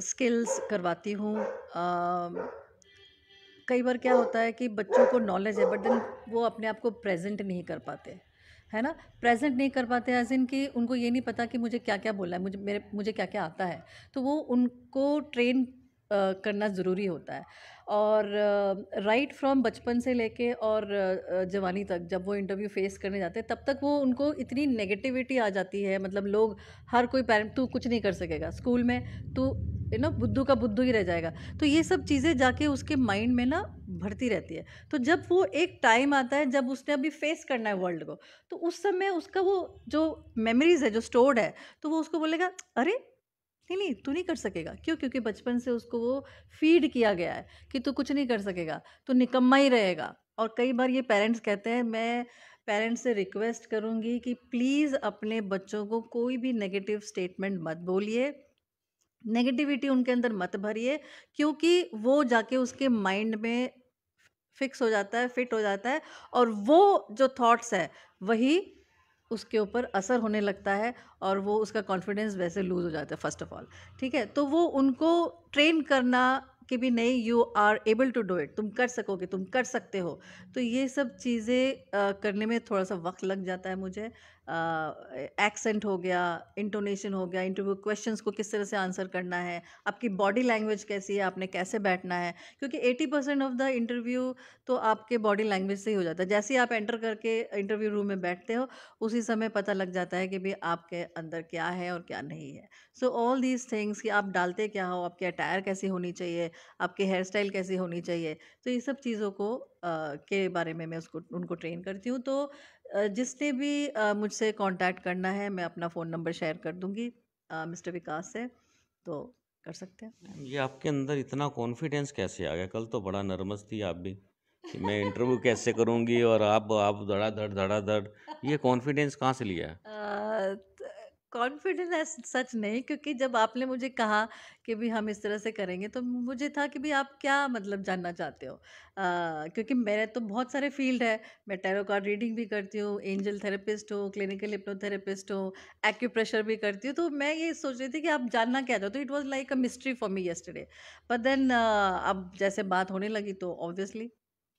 स्किल्स करवाती हूँ, कई बार क्या होता है कि बच्चों को नॉलेज है, बट देन वो अपने आप को प्रेजेंट नहीं कर पाते, है ना। प्रेजेंट नहीं कर पाते एज इन कि उनको ये नहीं पता कि मुझे क्या क्या बोलना है, मुझे क्या क्या आता है। तो वो उनको ट्रेन करना ज़रूरी होता है। और राइट फ्रॉम बचपन से लेके और जवानी तक जब वो इंटरव्यू फेस करने जाते हैं, तब तक वो उनको इतनी नेगेटिविटी आ जाती है। मतलब लोग, हर कोई पेरेंट, तू कुछ नहीं कर सकेगा स्कूल में, तू बुद्धू का बुद्धू ही रह जाएगा। तो ये सब चीज़ें जाके उसके माइंड में ना भरती रहती है। तो जब वो एक टाइम आता है जब उसने अभी फेस करना है वर्ल्ड को, तो उस समय उसका वो जो मेमोरीज है जो स्टोर्ड है, तो वो उसको बोलेगा अरे नहीं नहीं, तू नहीं कर सकेगा। क्यों? क्योंकि बचपन से उसको वो फीड किया गया है कि तू कुछ नहीं कर सकेगा, तू निकम्मा ही रहेगा। और कई बार ये पेरेंट्स कहते हैं, मैं पेरेंट्स से रिक्वेस्ट करूंगी कि प्लीज़ अपने बच्चों को कोई भी नेगेटिव स्टेटमेंट मत बोलिए, नेगेटिविटी उनके अंदर मत भरिए, क्योंकि वो जाके उसके माइंड में फिक्स हो जाता है, फिट हो जाता है, और वो जो थॉट्स है वही उसके ऊपर असर होने लगता है, और वो उसका कॉन्फिडेंस वैसे लूज़ हो जाता है फर्स्ट ऑफ ऑल। ठीक है, तो वो उनको ट्रेन करना कि भी नहीं, you are able to do it, तुम कर सकोगे, तुम कर सकते हो। तो ये सब चीज़ें करने में थोड़ा सा वक्त लग जाता है मुझे। एक्सेंट हो गया, इंटोनेशन हो गया, इंटरव्यू क्वेश्चंस को किस तरह से आंसर करना है, आपकी बॉडी लैंग्वेज कैसी है, आपने कैसे बैठना है, क्योंकि 80% ऑफ द इंटरव्यू तो आपके बॉडी लैंग्वेज से ही हो जाता है। जैसे ही आप एंटर करके इंटरव्यू रूम में बैठते हो, उसी समय पता लग जाता है कि भाई आपके अंदर क्या है और क्या नहीं है। सो ऑल दीज थिंग्स, कि आप डालते क्या हो, आपकी अटायर कैसी होनी चाहिए, आपकी हेयर स्टाइल कैसी होनी चाहिए, तो ये सब चीज़ों को के बारे में मैं उसको उनको ट्रेन करती हूँ। तो जिसने भी मुझसे कांटेक्ट करना है, मैं अपना फ़ोन नंबर शेयर कर दूँगी मिस्टर विकास से, तो कर सकते हैं। ये आपके अंदर इतना कॉन्फिडेंस कैसे आ गया? कल तो बड़ा नर्वस थी आप भी, कि मैं इंटरव्यू कैसे करूंगी, और आप धड़ाधड़, ये कॉन्फिडेंस कहाँ से लिया है? कॉन्फिडेंस सच नहीं, क्योंकि जब आपने मुझे कहा कि भी हम इस तरह से करेंगे, तो मुझे था कि भी आप क्या मतलब जानना चाहते हो। क्योंकि मेरे तो बहुत सारे फील्ड है, मैं टैरो कार्ड रीडिंग भी करती हूँ, एंजल थेरेपिस्ट हूँ, क्लिनिकल हिप्नोथेरेपिस्ट हूँ, एक्यूप्रेशर भी करती हूँ। तो मैं ये सोच रही थी कि आप जानना क्या चाहते हो। It was like a mystery for me yesterday, but then अब जैसे बात होने लगी तो ऑब्वियसली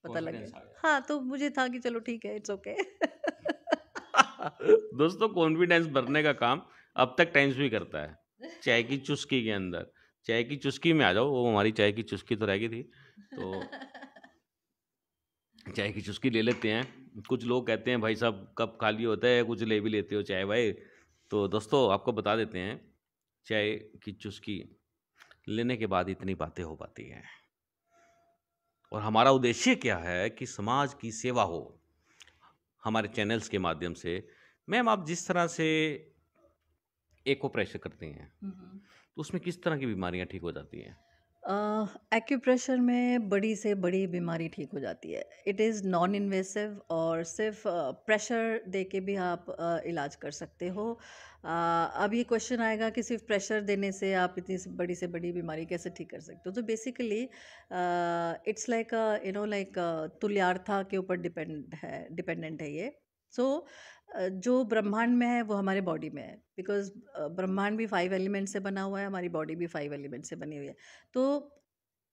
पता लग कॉन्फिडेंस गया। आ गया। हाँ, तो मुझे था कि चलो ठीक है, इट्स ओके। दोस्तों, कॉन्फिडेंस भरने का काम अब तक टाइम्स भी करता है, चाय की चुस्की के अंदर। चाय की चुस्की में आ जाओ, वो हमारी चाय की चुस्की तो रह गई थी, तो चाय की चुस्की ले लेते हैं। कुछ लोग कहते हैं भाई साहब कप खाली होता है, कुछ ले भी लेते हो चाय भाई। तो दोस्तों, आपको बता देते हैं, चाय की चुस्की लेने के बाद इतनी बातें हो पाती हैं। और हमारा उद्देश्य क्या है कि समाज की सेवा हो हमारे चैनल्स के माध्यम से। मैम, आप जिस तरह से एक्यूप्रेशर करते हैं, तो उसमें किस तरह की बीमारियां ठीक हो जाती हैं? एक्यूप्रेशर में बड़ी से बड़ी बीमारी ठीक हो जाती है। इट इज़ नॉन इन्वेसिव और सिर्फ प्रेशर दे के भी आप इलाज कर सकते हो। अब ये क्वेश्चन आएगा कि सिर्फ प्रेशर देने से आप इतनी बड़ी से बड़ी बीमारी कैसे ठीक कर सकते हो। तो बेसिकली इट्स लाइक लाइक तुल्यार्था के ऊपर डिपेंडेंट है ये। सो जो ब्रह्मांड में है वो हमारे बॉडी में है, बिकॉज ब्रह्मांड भी 5 एलिमेंट से बना हुआ है, हमारी बॉडी भी 5 एलिमेंट से बनी हुई है। तो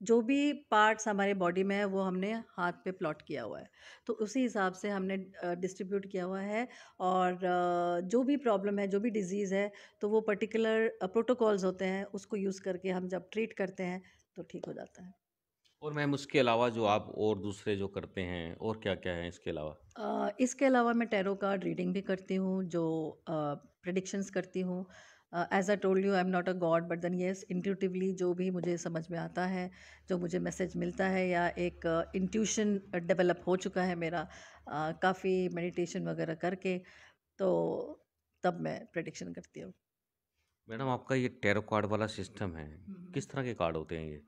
जो भी पार्ट्स हमारे बॉडी में है वो हमने हाथ पे प्लॉट किया हुआ है, तो उसी हिसाब से हमने डिस्ट्रीब्यूट किया हुआ है। और जो भी प्रॉब्लम है, जो भी डिजीज़ है, तो वो पर्टिकुलर प्रोटोकॉल्स होते हैं, उसको यूज़ करके हम जब ट्रीट करते हैं तो ठीक हो जाता है। और मैम, उसके अलावा जो आप और दूसरे जो करते हैं, और क्या क्या है इसके अलावा? इसके अलावा मैं टैरो कार्ड रीडिंग भी करती हूँ, जो प्रेडिक्शंस करती हूँ। As I told you, I am not a god, but then yes, intuitively जो भी मुझे समझ में आता है, जो मुझे मैसेज मिलता है, या एक इंट्यूशन डेवलप हो चुका है मेरा काफ़ी मेडिटेशन वगैरह करके, तो तब मैं प्रेडिक्शन करती हूँ। मैडम, आपका ये टैरो कार्ड वाला सिस्टम है, किस तरह के कार्ड होते हैं ये?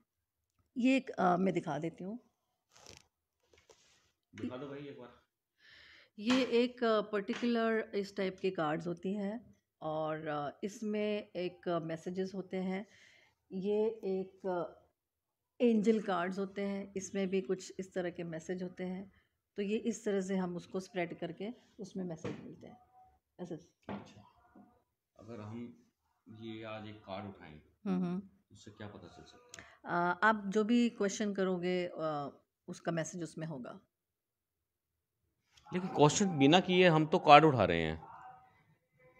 ये एक मैं दिखा देती हूँ। दिखा दो भाई एक बार। ये एक पर्टिकुलर इस टाइप की कार्ड्स होती हैं, और इसमें एक मैसेजेस होते हैं। ये एक एंजल कार्ड्स होते हैं, इसमें भी कुछ इस तरह के मैसेज होते हैं। तो ये इस तरह से हम उसको स्प्रेड करके उसमें मैसेज मिलते हैं ऐसे। अच्छा, अगर हम ये आज एक कार्ड उठाएं, हम्म। उससे क्या पता चल सकता है? आप जो भी क्वेश्चन करोगे उसका मैसेज उसमें होगा। लेकिन क्वेश्चन बिना किए हम तो कार्ड उठा रहे हैं।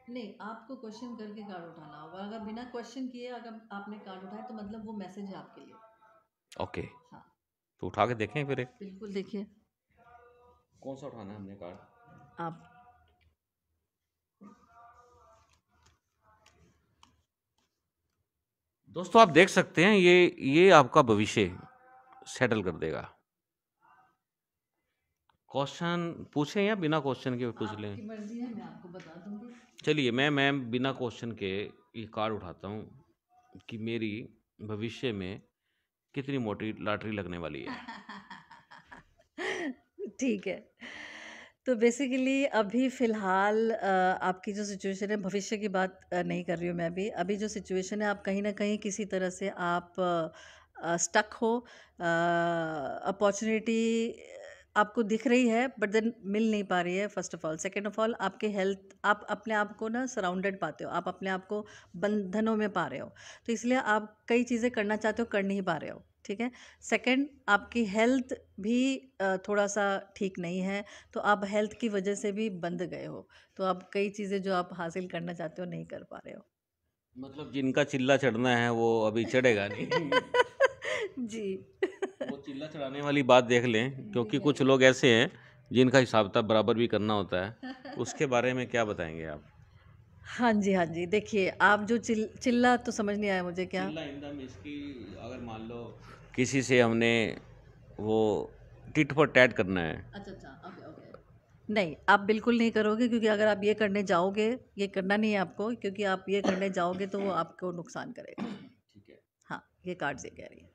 नहीं, आपको क्वेश्चन करके कार्ड उठाना होगा। अगर बिना क्वेश्चन किए अगर आपने कार्ड उठाया तो मतलब वो मैसेज है आपके लिए। ओके, हाँ, तो उठा के देखें फिर एक। बिल्कुल देखिए। कौन सा उठाना है हमने कार्ड? आप दोस्तों, आप देख सकते हैं, ये आपका भविष्य सेटल कर देगा। क्वेश्चन पूछें या बिना क्वेश्चन के पूछ लें? आपकी मर्जी है, मैं आपको बता दूंगी। चलिए, मैं बिना क्वेश्चन के ये कार्ड उठाता हूँ कि मेरी भविष्य में कितनी मोटी लॉटरी लगने वाली है। ठीक है। तो बेसिकली अभी फ़िलहाल आपकी जो सिचुएशन है, भविष्य की बात नहीं कर रही हूँ मैं अभी। अभी जो सिचुएशन है, आप कहीं न कहीं किसी तरह से आप स्टक हो। अपॉर्च्युनिटी आपको दिख रही है बट देन मिल नहीं पा रही है, first of all. Second of all, आपके हेल्थ, आप अपने आप को ना सराउंडेड पाते हो, आप अपने आप को बंधनों में पा रहे हो। तो इसलिए आप कई चीज़ें करना चाहते हो, कर नहीं पा रहे हो, ठीक है। सेकंड, आपकी हेल्थ भी थोड़ा सा ठीक नहीं है, तो आप हेल्थ की वजह से भी बंध गए हो। तो आप कई चीज़ें जो आप हासिल करना चाहते हो नहीं कर पा रहे हो। मतलब जिनका चिल्ला चढ़ना है वो अभी चढ़ेगा नहीं। जी। वो चिल्ला चढ़ाने वाली बात देख लें, देख क्योंकि कुछ लेंगे। लोग ऐसे हैं जिनका हिसाब किताब बराबर भी करना होता है। उसके बारे में क्या बताएंगे आप? हाँ जी, हाँ जी। देखिए, आप जो चिल्ला तो समझ नहीं आया मुझे क्या? चिल्ला इन द मीन्स की, अगर मान लो किसी से हमने वो टिट फॉर टैट करना है। अच्छा, अच्छा। Okay, okay. नहीं, आप बिल्कुल नहीं करोगे, क्योंकि अगर आप ये करने जाओगे, ये करना नहीं है आपको, क्योंकि आप ये करने जाओगे तो वो आपको नुकसान करेगा। ठीक है। हाँ, ये कार्ड्स ये कह रही है।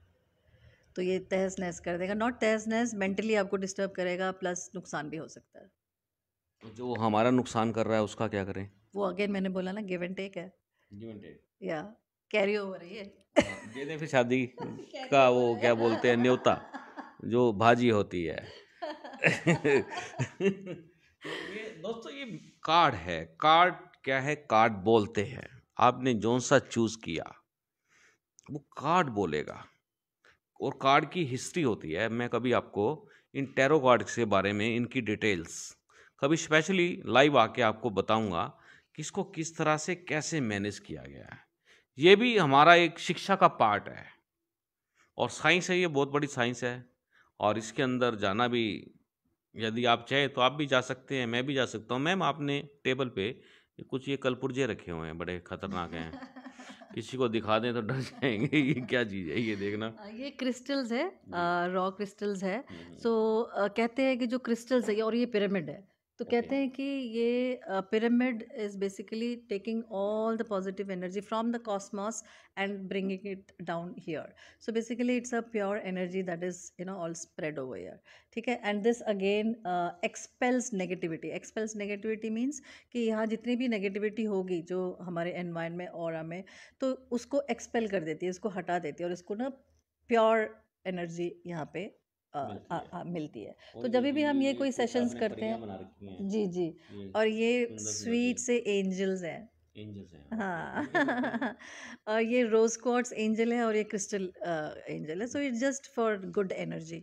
तो ये तहस-नहस कर देगा, नॉट तहस-नहस, मेंटली आपको डिस्टर्ब करेगा, प्लस नुकसान भी हो सकता है। तो जो हमारा नुकसान कर रहा है उसका क्या करें? वो अगेन मैंने बोला ना, गिव एंड टेक है। Give and take. या कैरी ओवर है ये। हाँ, दे दें फिर शादी कैरी का, ओवर वो है। क्या बोलते हैं, न्योता, जो भाजी होती है। तो ये दोस्तों, ये कार्ड है। कार्ड क्या है? कार्ड बोलते हैं। आपने जोन सा चूज किया वो कार्ड बोलेगा। और कार्ड की हिस्ट्री होती है। मैं कभी आपको इन टैरो कार्ड के बारे में, इनकी डिटेल्स कभी स्पेशली लाइव आके आपको बताऊंगा कि इसको किस तरह से कैसे मैनेज किया गया है। ये भी हमारा एक शिक्षा का पार्ट है, और साइंस है, ये बहुत बड़ी साइंस है। और इसके अंदर जाना भी, यदि आप चाहें तो आप भी जा सकते हैं, मैं भी जा सकता हूँ। मैम, आपने टेबल पे कुछ ये कलपुर्जे रखे हुए हैं, बड़े खतरनाक हैं। किसी को दिखा दें तो डर जाएंगे, ये क्या चीज़ है ये देखना। ये क्रिस्टल्स है, जी। रॉ क्रिस्टल्स है। हम्म। सो कहते हैं कि जो क्रिस्टल्स है और ये पिरामिड है, तो ओके। कहते हैं कि ये pyramid is basically taking all the positive energy from the Cosmos and bringing it down here. So basically it's a pure energy that is all spread over here. ठीक है, and this again expels negativity. Expels negativity means कि यहाँ जितनी भी नेगेटिविटी होगी जो हमारे एनवायरनमेंट ऑरा में, तो उसको एक्सपेल कर देती है, उसको हटा देती है, और इसको ना प्योर एनर्जी यहाँ पे मिलती है। मिलती है। तो और जब भी हम ये ये कोई कुछ सेशंस आपने करते परियां बना हैं, रखी हैं, जी जी, ये और ये सुंदर सुंदर सी स्वीट से एंजल्स हैं। एंजल्स हैं। ओके, हाँ। ये क्या करते हैं? और ये रोज क्वार्ट्स एंजल है और ये क्रिस्टल एंजल है। So it's just for good energy.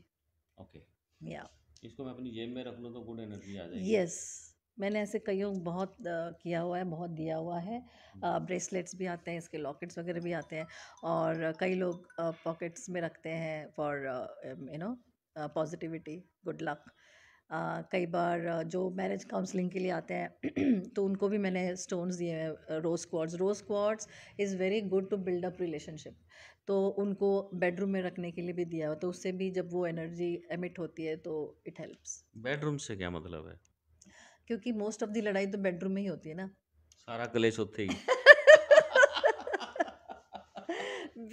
Okay, या इसको मैं अपनी जेब में रख लूँ तो गुड एनर्जी आ जाएगी। यस, मैंने ऐसे कईयों बहुत किया हुआ है, बहुत दिया हुआ है। ब्रेसलेट्स भी आते हैं इसके, लॉकेट्स वगैरह भी आते हैं, और कई लोग पॉकेट्स में रखते हैं फॉर पॉजिटिविटी, गुड लक। कई बार जो मैरिज काउंसलिंग के लिए आते हैं तो उनको भी मैंने स्टोन्स दिए हैं, rose quartz. Rose quartz is very good to build up relationship, तो उनको बेडरूम में रखने के लिए भी दिया हुआ, तो उससे भी जब वो एनर्जी एमिट होती है तो इट हेल्प्स। बेडरूम से क्या मतलब है? क्योंकि मोस्ट ऑफ द लड़ाई तो बेडरूम में ही होती है ना। सारा कलेश उत्थे ही।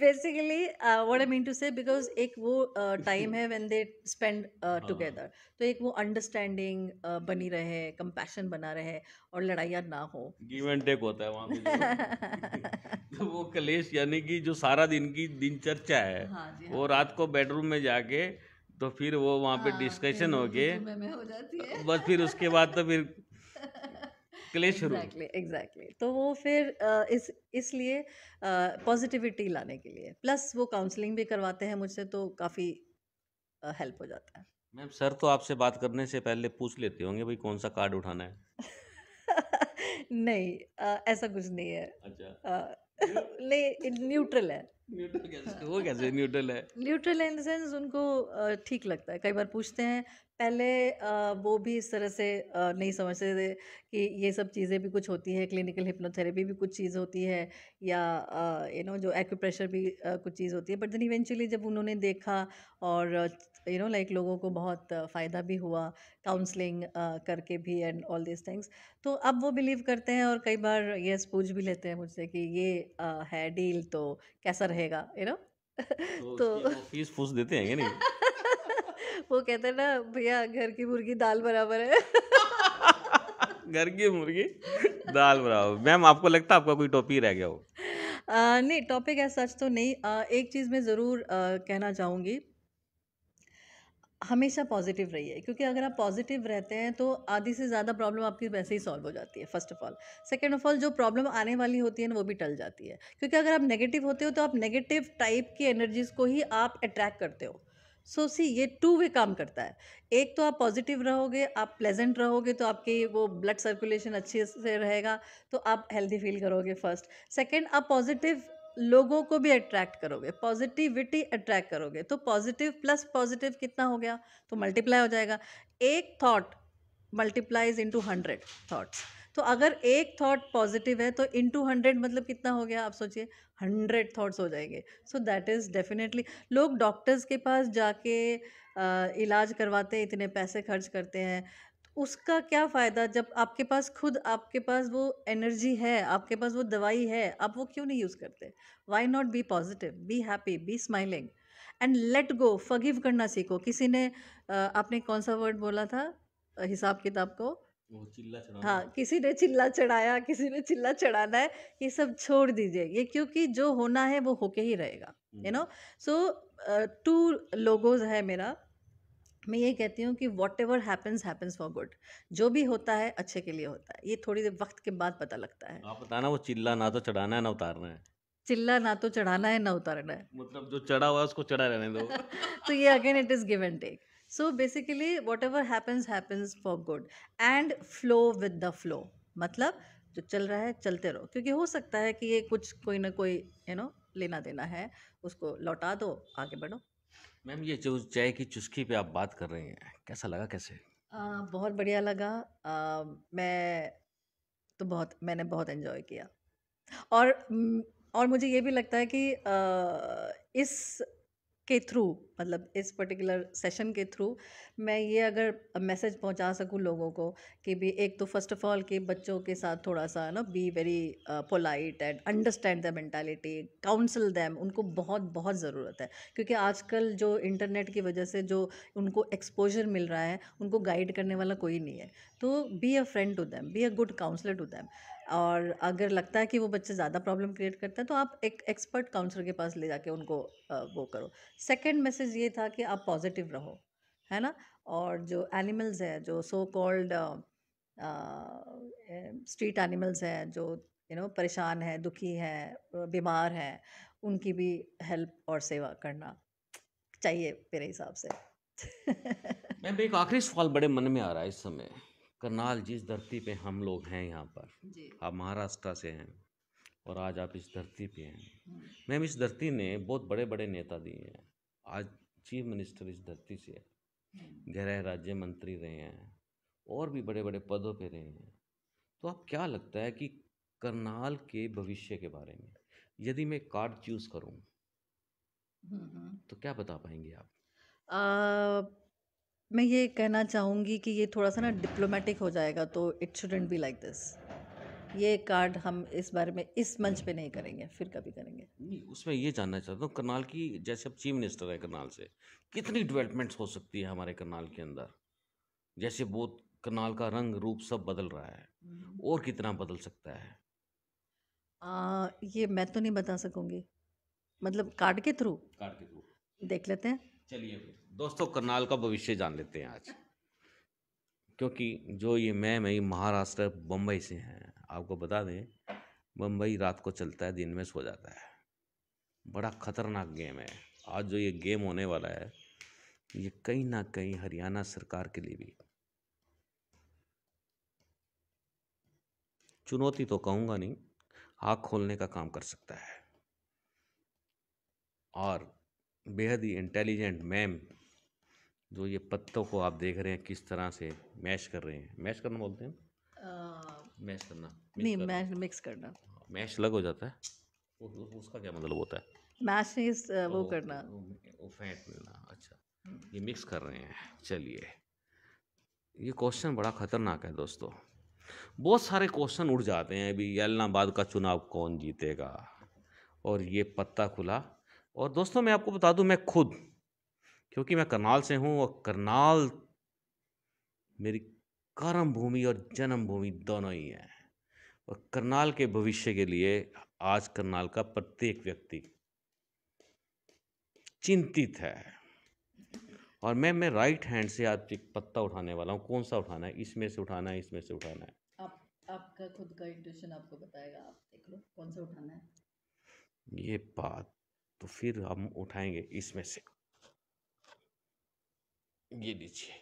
Basically what I mean to say, because एक वो टाइम है व्हेन दे स्पेंड हाँ, टुगेदर, तो एक वो अंडरस्टैंडिंग बनी रहे, कंपैशन बना रहे, और लड़ाइयाँ ना हो। गिव एंड टेक होता है वहाँ पे जो। तो वो कलेश यानी कि जो सारा दिन की दिनचर्या है, हाँ जी, वो हाँ जी। रात को बेडरूम में जाके तो फिर वो वहाँ पे हाँ, फिर डिस्कशन वो हो के जीजू में हो जाती है। बस फिर उसके बाद तो फिर क्लेश शुरू। एग्जैक्टली एग्जैक्टली, तो वो फिर इसलिए पॉजिटिविटी लाने के लिए, प्लस वो काउंसलिंग भी करवाते हैं मुझसे, तो काफ़ी हेल्प हो जाता है। मैम सर तो आपसे बात करने से पहले पूछ लेते होंगे भाई कौन सा कार्ड उठाना है? नहीं, ऐसा कुछ नहीं है। अच्छा। अ, नहीं, न्यूट्रल है। न्यूट्रल कैसे, वो कैसे न्यूट्रल है? न्यूट्रल इन द सेंस उनको ठीक लगता है। कई बार पूछते हैं, पहले वो भी इस तरह से नहीं समझते थे कि ये सब चीज़ें भी कुछ होती है, क्लिनिकल हिप्नोथेरेपी भी कुछ चीज़ होती है, या जो एक्यूप्रेशर भी कुछ चीज़ होती है। बट देन इवेंचुअली जब उन्होंने देखा, और लाइक लोगों को बहुत फ़ायदा भी हुआ काउंसलिंग करके भी, एंड ऑल दिस थिंग्स, तो अब वो बिलीव करते हैं, और कई बार यस पूछ भी लेते हैं मुझसे कि ये है डील, तो कैसा रहेगा, तो तो उसकी वो फीस फूस देते हैं कि नहीं? वो कहते हैं ना, भैया घर की मुर्गी दाल बराबर है। घर की मुर्गी दाल बराबर। मैम आपको लगता है आपका कोई टॉपिक रह गया हो? नहीं, टॉपिक है सच तो नहीं। एक चीज़ मैं ज़रूर कहना चाहूँगी, हमेशा पॉजिटिव रहिए, क्योंकि अगर आप पॉजिटिव रहते हैं तो आधी से ज़्यादा प्रॉब्लम आपकी वैसे ही सॉल्व हो जाती है, first of all. Second of all, जो प्रॉब्लम आने वाली होती है ना, वो भी टल जाती है, क्योंकि अगर आप नेगेटिव होते हो तो आप नेगेटिव टाइप की एनर्जीज को ही आप अट्रैक्ट करते हो। सो सी, ये टू वे काम करता है। एक तो आप पॉजिटिव रहोगे, आप प्लेजेंट रहोगे, तो आपकी वो ब्लड सर्कुलेशन अच्छे से रहेगा, तो आप हेल्दी फील करोगे फर्स्ट। सेकेंड, आप पॉजिटिव लोगों को भी अट्रैक्ट करोगे, पॉजिटिविटी अट्रैक्ट करोगे, तो पॉजिटिव प्लस पॉजिटिव कितना हो गया, तो मल्टीप्लाई हो जाएगा। एक थॉट मल्टीप्लाइज इनटू 100 थॉट्स। तो अगर एक थॉट पॉजिटिव है तो इनटू 100 मतलब कितना हो गया, आप सोचिए, 100 थॉट्स हो जाएंगे। सो दैट इज़ डेफिनेटली, लोग डॉक्टर्स के पास जाके इलाज करवाते हैं, इतने पैसे खर्च करते हैं, तो उसका क्या फ़ायदा जब आपके पास खुद, आपके पास वो एनर्जी है, आपके पास वो दवाई है, आप वो क्यों नहीं यूज़ करते? Why not be positive, be happy, be smiling, and let go, forgive करना सीखो। किसी ने आपने कौन सा वर्ड बोला था, हिसाब किताब को? वो चिल्ला चढ़ाना। हाँ, किसी ने चिल्ला चढ़ाया, किसी ने चिल्ला चढ़ाना है, ये सब छोड़ दीजिए, ये क्योंकि जो होना है वो होके ही रहेगा, सो टू लोगोज है मेरा। मैं ये कहती हूँ कि what ever happens happens for good. जो भी होता है अच्छे के लिए होता है, ये थोड़ी देर वक्त के बाद पता लगता है। आप बताना, वो चिल्ला ना तो चढ़ाना है ना उतारना है। चिल्ला ना तो चढ़ाना है ना उतारना है। मतलब जो चढ़ा हुआ है उसको चढ़ा रहने दो। तो ये again it is give and take. So basically whatever happens happens for good, and flow with the flow. मतलब जो चल रहा है चलते रहो, क्योंकि हो सकता है कि ये कुछ कोई ना कोई लेना देना है, उसको लौटा दो, आगे बढ़ो। मैम ये जो चाय की चुस्की पे आप बात कर रहे हैं, कैसा लगा, कैसे? बहुत बढ़िया लगा। मैं तो बहुत मैंने बहुत एंजॉय किया, और और मुझे ये भी लगता है कि इस के थ्रू, मतलब इस पर्टिकुलर सेशन के थ्रू मैं ये अगर मैसेज पहुंचा सकूं लोगों को कि भी एक तो फर्स्ट ऑफ ऑल कि बच्चों के साथ थोड़ा सा ना be very polite and understand the mentality, counsel them, उनको बहुत बहुत ज़रूरत है। क्योंकि आजकल जो इंटरनेट की वजह से जो उनको एक्सपोजर मिल रहा है, उनको गाइड करने वाला कोई नहीं है। तो be a friend to them, be a good counsellor to them. और अगर लगता है कि वो बच्चे ज़्यादा प्रॉब्लम क्रिएट करता है तो आप एक एक्सपर्ट काउंसलर के पास ले जाके उनको वो करो। सेकंड मैसेज ये था कि आप पॉजिटिव रहो, है ना। और जो एनिमल्स हैं, जो सो कॉल्ड स्ट्रीट एनिमल्स हैं, जो परेशान है, दुखी है, बीमार हैं, उनकी भी हेल्प और सेवा करना चाहिए मेरे हिसाब से। मैम एक आखिरी सवाल बड़े मन में आ रहा है इस समय। करनाल जिस धरती पे हम लोग हैं यहाँ पर, जी। आप महाराष्ट्र से हैं और आज आप इस धरती पे हैं। हम्म, मैम इस धरती ने बहुत बड़े बड़े नेता दिए हैं। आज चीफ मिनिस्टर इस धरती से है, गृह राज्य मंत्री रहे हैं और भी बड़े बड़े पदों पे रहे हैं। तो आप क्या लगता है कि करनाल के भविष्य के बारे में यदि मैं कार्ड चूज करूं हम्म। तो क्या बता पाएंगे आप? अ, मैं ये कहना चाहूँगी कि ये थोड़ा सा ना डिप्लोमेटिक हो जाएगा, तो it shouldn't be like this. ये कार्ड हम इस बारे में इस मंच पे नहीं करेंगे, फिर कभी करेंगे। नहीं, उसमें ये जानना चाहता हूँ करनाल की, जैसे अब चीफ मिनिस्टर है करनाल से, कितनी डेवलपमेंट्स हो सकती है हमारे करनाल के अंदर? जैसे बहुत करनाल का रंग रूप सब बदल रहा है, और कितना बदल सकता है? ये मैं तो नहीं बता सकूंगी, मतलब कार्ड के थ्रू कार्ड के थ्रू। देख लेते हैं। चलिए फिर दोस्तों करनाल का भविष्य जान लेते हैं आज, क्योंकि जो ये मैम है ये महाराष्ट्र बम्बई से हैं। आपको बता दें बम्बई रात को चलता है, दिन में सो जाता है। बड़ा खतरनाक गेम है। आज जो ये गेम होने वाला है ये कहीं ना कहीं हरियाणा सरकार के लिए भी चुनौती तो कहूँगा नहीं, आँख खोलने का काम कर सकता है। और बेहद ही इंटेलिजेंट मैम, जो ये पत्तों को आप देख रहे हैं किस तरह से मैश कर रहे हैं, मैश करना बोलते हैं, मैश करना, मिक्स नहीं, करना। मैं मिक्स करना। मैश अलग हो जाता है, उसका क्या मतलब होता है? मैश इज वो ओके, करना। वो फैट मिलना। अच्छा, ये मिक्स कर रहे हैं। चलिए, ये क्वेश्चन बड़ा खतरनाक है दोस्तों। बहुत सारे क्वेश्चन उड़ जाते हैं, अभी ऐलनाबाद का चुनाव कौन जीतेगा, और ये पत्ता खुला। और दोस्तों मैं आपको बता दूं, मैं खुद, क्योंकि मैं करनाल से हूं और करनाल मेरी कर्म भूमि और जन्म भूमि दोनों ही है। और करनाल के भविष्य के लिए आज करनाल का प्रत्येक व्यक्ति चिंतित है। और मैं राइट हैंड से आज एक पत्ता उठाने वाला हूँ। कौन सा उठाना है? इसमें से उठाना है, इसमें से उठाना है? आपका खुद का इंट्यूशन आपको बताएगा, आप देख लो कौन सा उठाना है। ये बात तो फिर हम उठाएंगे इसमें से। ये लीजिए।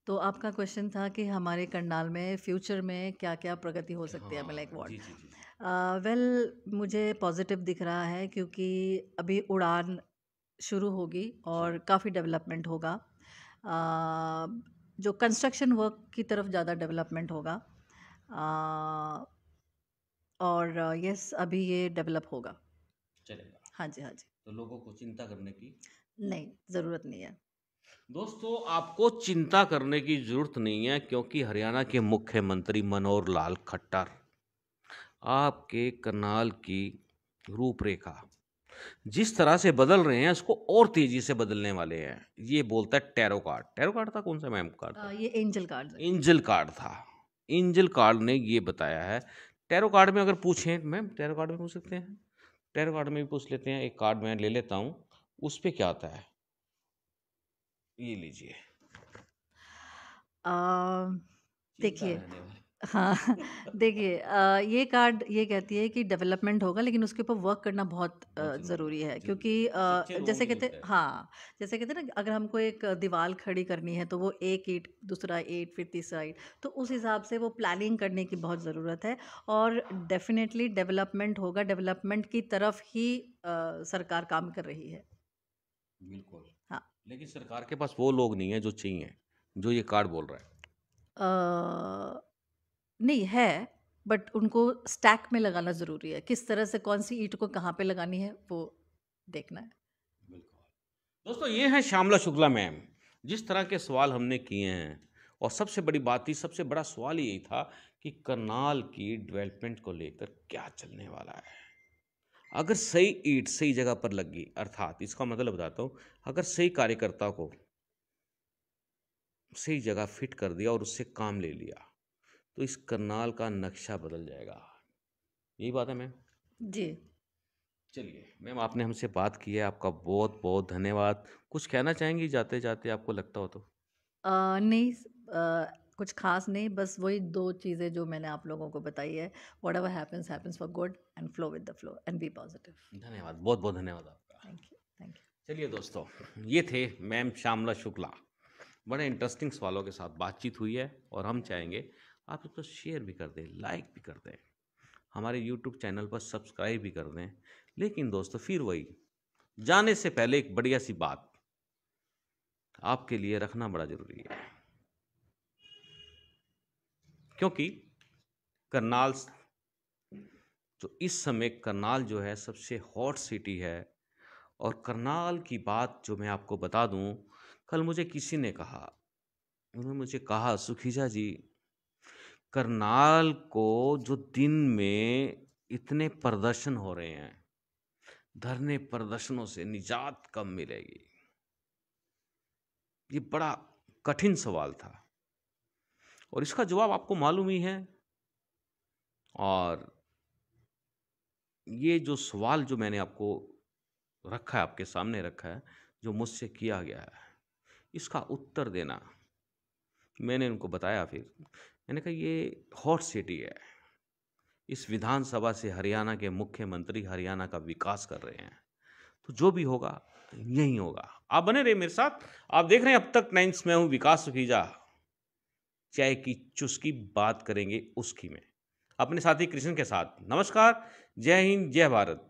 तो आपका क्वेश्चन था कि हमारे करनाल में फ्यूचर में क्या क्या प्रगति हो सकती है, लाइक हाँ व्हाट। जी जी जी जी। वेल, मुझे पॉजिटिव दिख रहा है क्योंकि अभी उड़ान शुरू होगी जी। और काफ़ी डेवलपमेंट होगा। जो कंस्ट्रक्शन वर्क की तरफ ज़्यादा डेवलपमेंट होगा। अ, और यस, अभी ये डेवलप होगा। चलेगा। हाँ जी, हाँ जी। तो लोगों को चिंता करने की, नहीं, ज़रूरत नहीं है। दोस्तों आपको चिंता करने की जरूरत नहीं है, क्योंकि हरियाणा के मुख्यमंत्री मनोहर लाल खट्टर आपके करनाल की रूपरेखा जिस तरह से बदल रहे हैं उसको और तेजी से बदलने वाले हैं। ये बोलता है टैरो कार्ड। टैरो कार्ड था, कौन सा मैम कार्ड था? ये एंजल कार्ड्स है। एंजल कार्ड था। एंजल कार्ड ने ये बताया है। टैरो कार्ड में अगर पूछें, मैम टैरो कार्ड में पूछ सकते हैं, टैरो कार्ड में भी पूछ लेते हैं। एक कार्ड मैं ले लेता हूँ, उस पे क्या आता है, ये लीजिए। अ, चिंता देखिए। रहने वाली। हाँ, देखिए, ये कार्ड ये कहती है कि डेवलपमेंट होगा, लेकिन उसके ऊपर वर्क करना बहुत बहुत जरूरी ज़रूरी है, है, जरूरी क्योंकि है, सच्चे लोगों जैसे की कहते जरूरत हैं, है। हाँ, जैसे कहते हैं ना, अगर हमको एक दीवार खड़ी करनी है तो वो एक ईंट, दूसरा ईंट, फिर तीसरा ईंट, तो उस हिसाब से वो प्लानिंग करने की बहुत ज़रूरत है। और डेफिनेटली डेवलपमेंट होगा, डेवलपमेंट की तरफ ही सरकार काम कर रही है। बिल्कुल। हाँ। लेकिन सरकार के पास वो लोग नहीं है जो चाहिए। जो ये कार्ड बोल रहा है? अ, नहीं है, बट उनको स्टैक में लगाना ज़रूरी है। किस तरह से कौन-सी ईंट को कहाँ पे लगानी है, वो देखना है। बिल्कुल। दोस्तों ये हैं श्यामला शुक्ला मैम। जिस तरह के सवाल हमने किए हैं और सबसे बड़ी बात थी, सबसे बड़ा सवाल यही था कि करनाल की डेवलपमेंट को लेकर क्या चलने वाला है। अगर सही ईंट सही जगह पर लग गई, अर्थात इसका मतलब बताता हूँ, अगर सही कार्यकर्ता को सही जगह फिट कर दिया और उससे काम ले लिया, तो इस करनाल का नक्शा बदल जाएगा। यही बात है मैम? जी। चलिए मैम, आपने हमसे बात की है, आपका बहुत बहुत धन्यवाद। कुछ कहना चाहेंगी जाते जाते, आपको लगता हो तो? नहीं, कुछ ख़ास नहीं, बस वही 2 चीज़ें जो मैंने आप लोगों को बताई है, whatever happens, happens for good and flow with the flow and be positive. धन्यवाद, बहुत बहुत धन्यवाद आपका। Thank you, thank you. चलिए दोस्तों, ये थे मैम श्यामला शुक्ला। बड़े इंटरेस्टिंग सवालों के साथ बातचीत हुई है और हम चाहेंगे आप इसको शेयर भी कर दें, लाइक भी कर दें, हमारे यूट्यूब चैनल पर सब्सक्राइब भी कर दें। लेकिन दोस्तों फिर वही, जाने से पहले एक बढ़िया सी बात आपके लिए रखना बड़ा ज़रूरी है, क्योंकि करनाल जो इस समय करनाल जो है सबसे हॉट सिटी है। और करनाल की बात जो मैं आपको बता दूं, कल मुझे किसी ने कहा, उन्होंने मुझे कहा सुखीजा जी, करनाल को जो दिन में इतने प्रदर्शन हो रहे हैं, धरने प्रदर्शनों से निजात कब मिलेगी? ये बड़ा कठिन सवाल था और इसका जवाब आपको मालूम ही है। और ये जो सवाल जो मैंने आपको रखा है, आपके सामने रखा है, जो मुझसे किया गया है, इसका उत्तर देना, मैंने उनको बताया। फिर मैंने कहा ये हॉट सिटी है, इस विधानसभा से हरियाणा के मुख्यमंत्री हरियाणा का विकास कर रहे हैं, तो जो भी होगा यही होगा। आप बने रहे मेरे साथ। आप देख रहे हैं अब तक टाइम्स में हूँ विकास सुखीजा, चाय की चुस्की, बात करेंगे उसकी में, अपने साथी कृष्ण के साथ। नमस्कार, जय हिंद, जय भारत।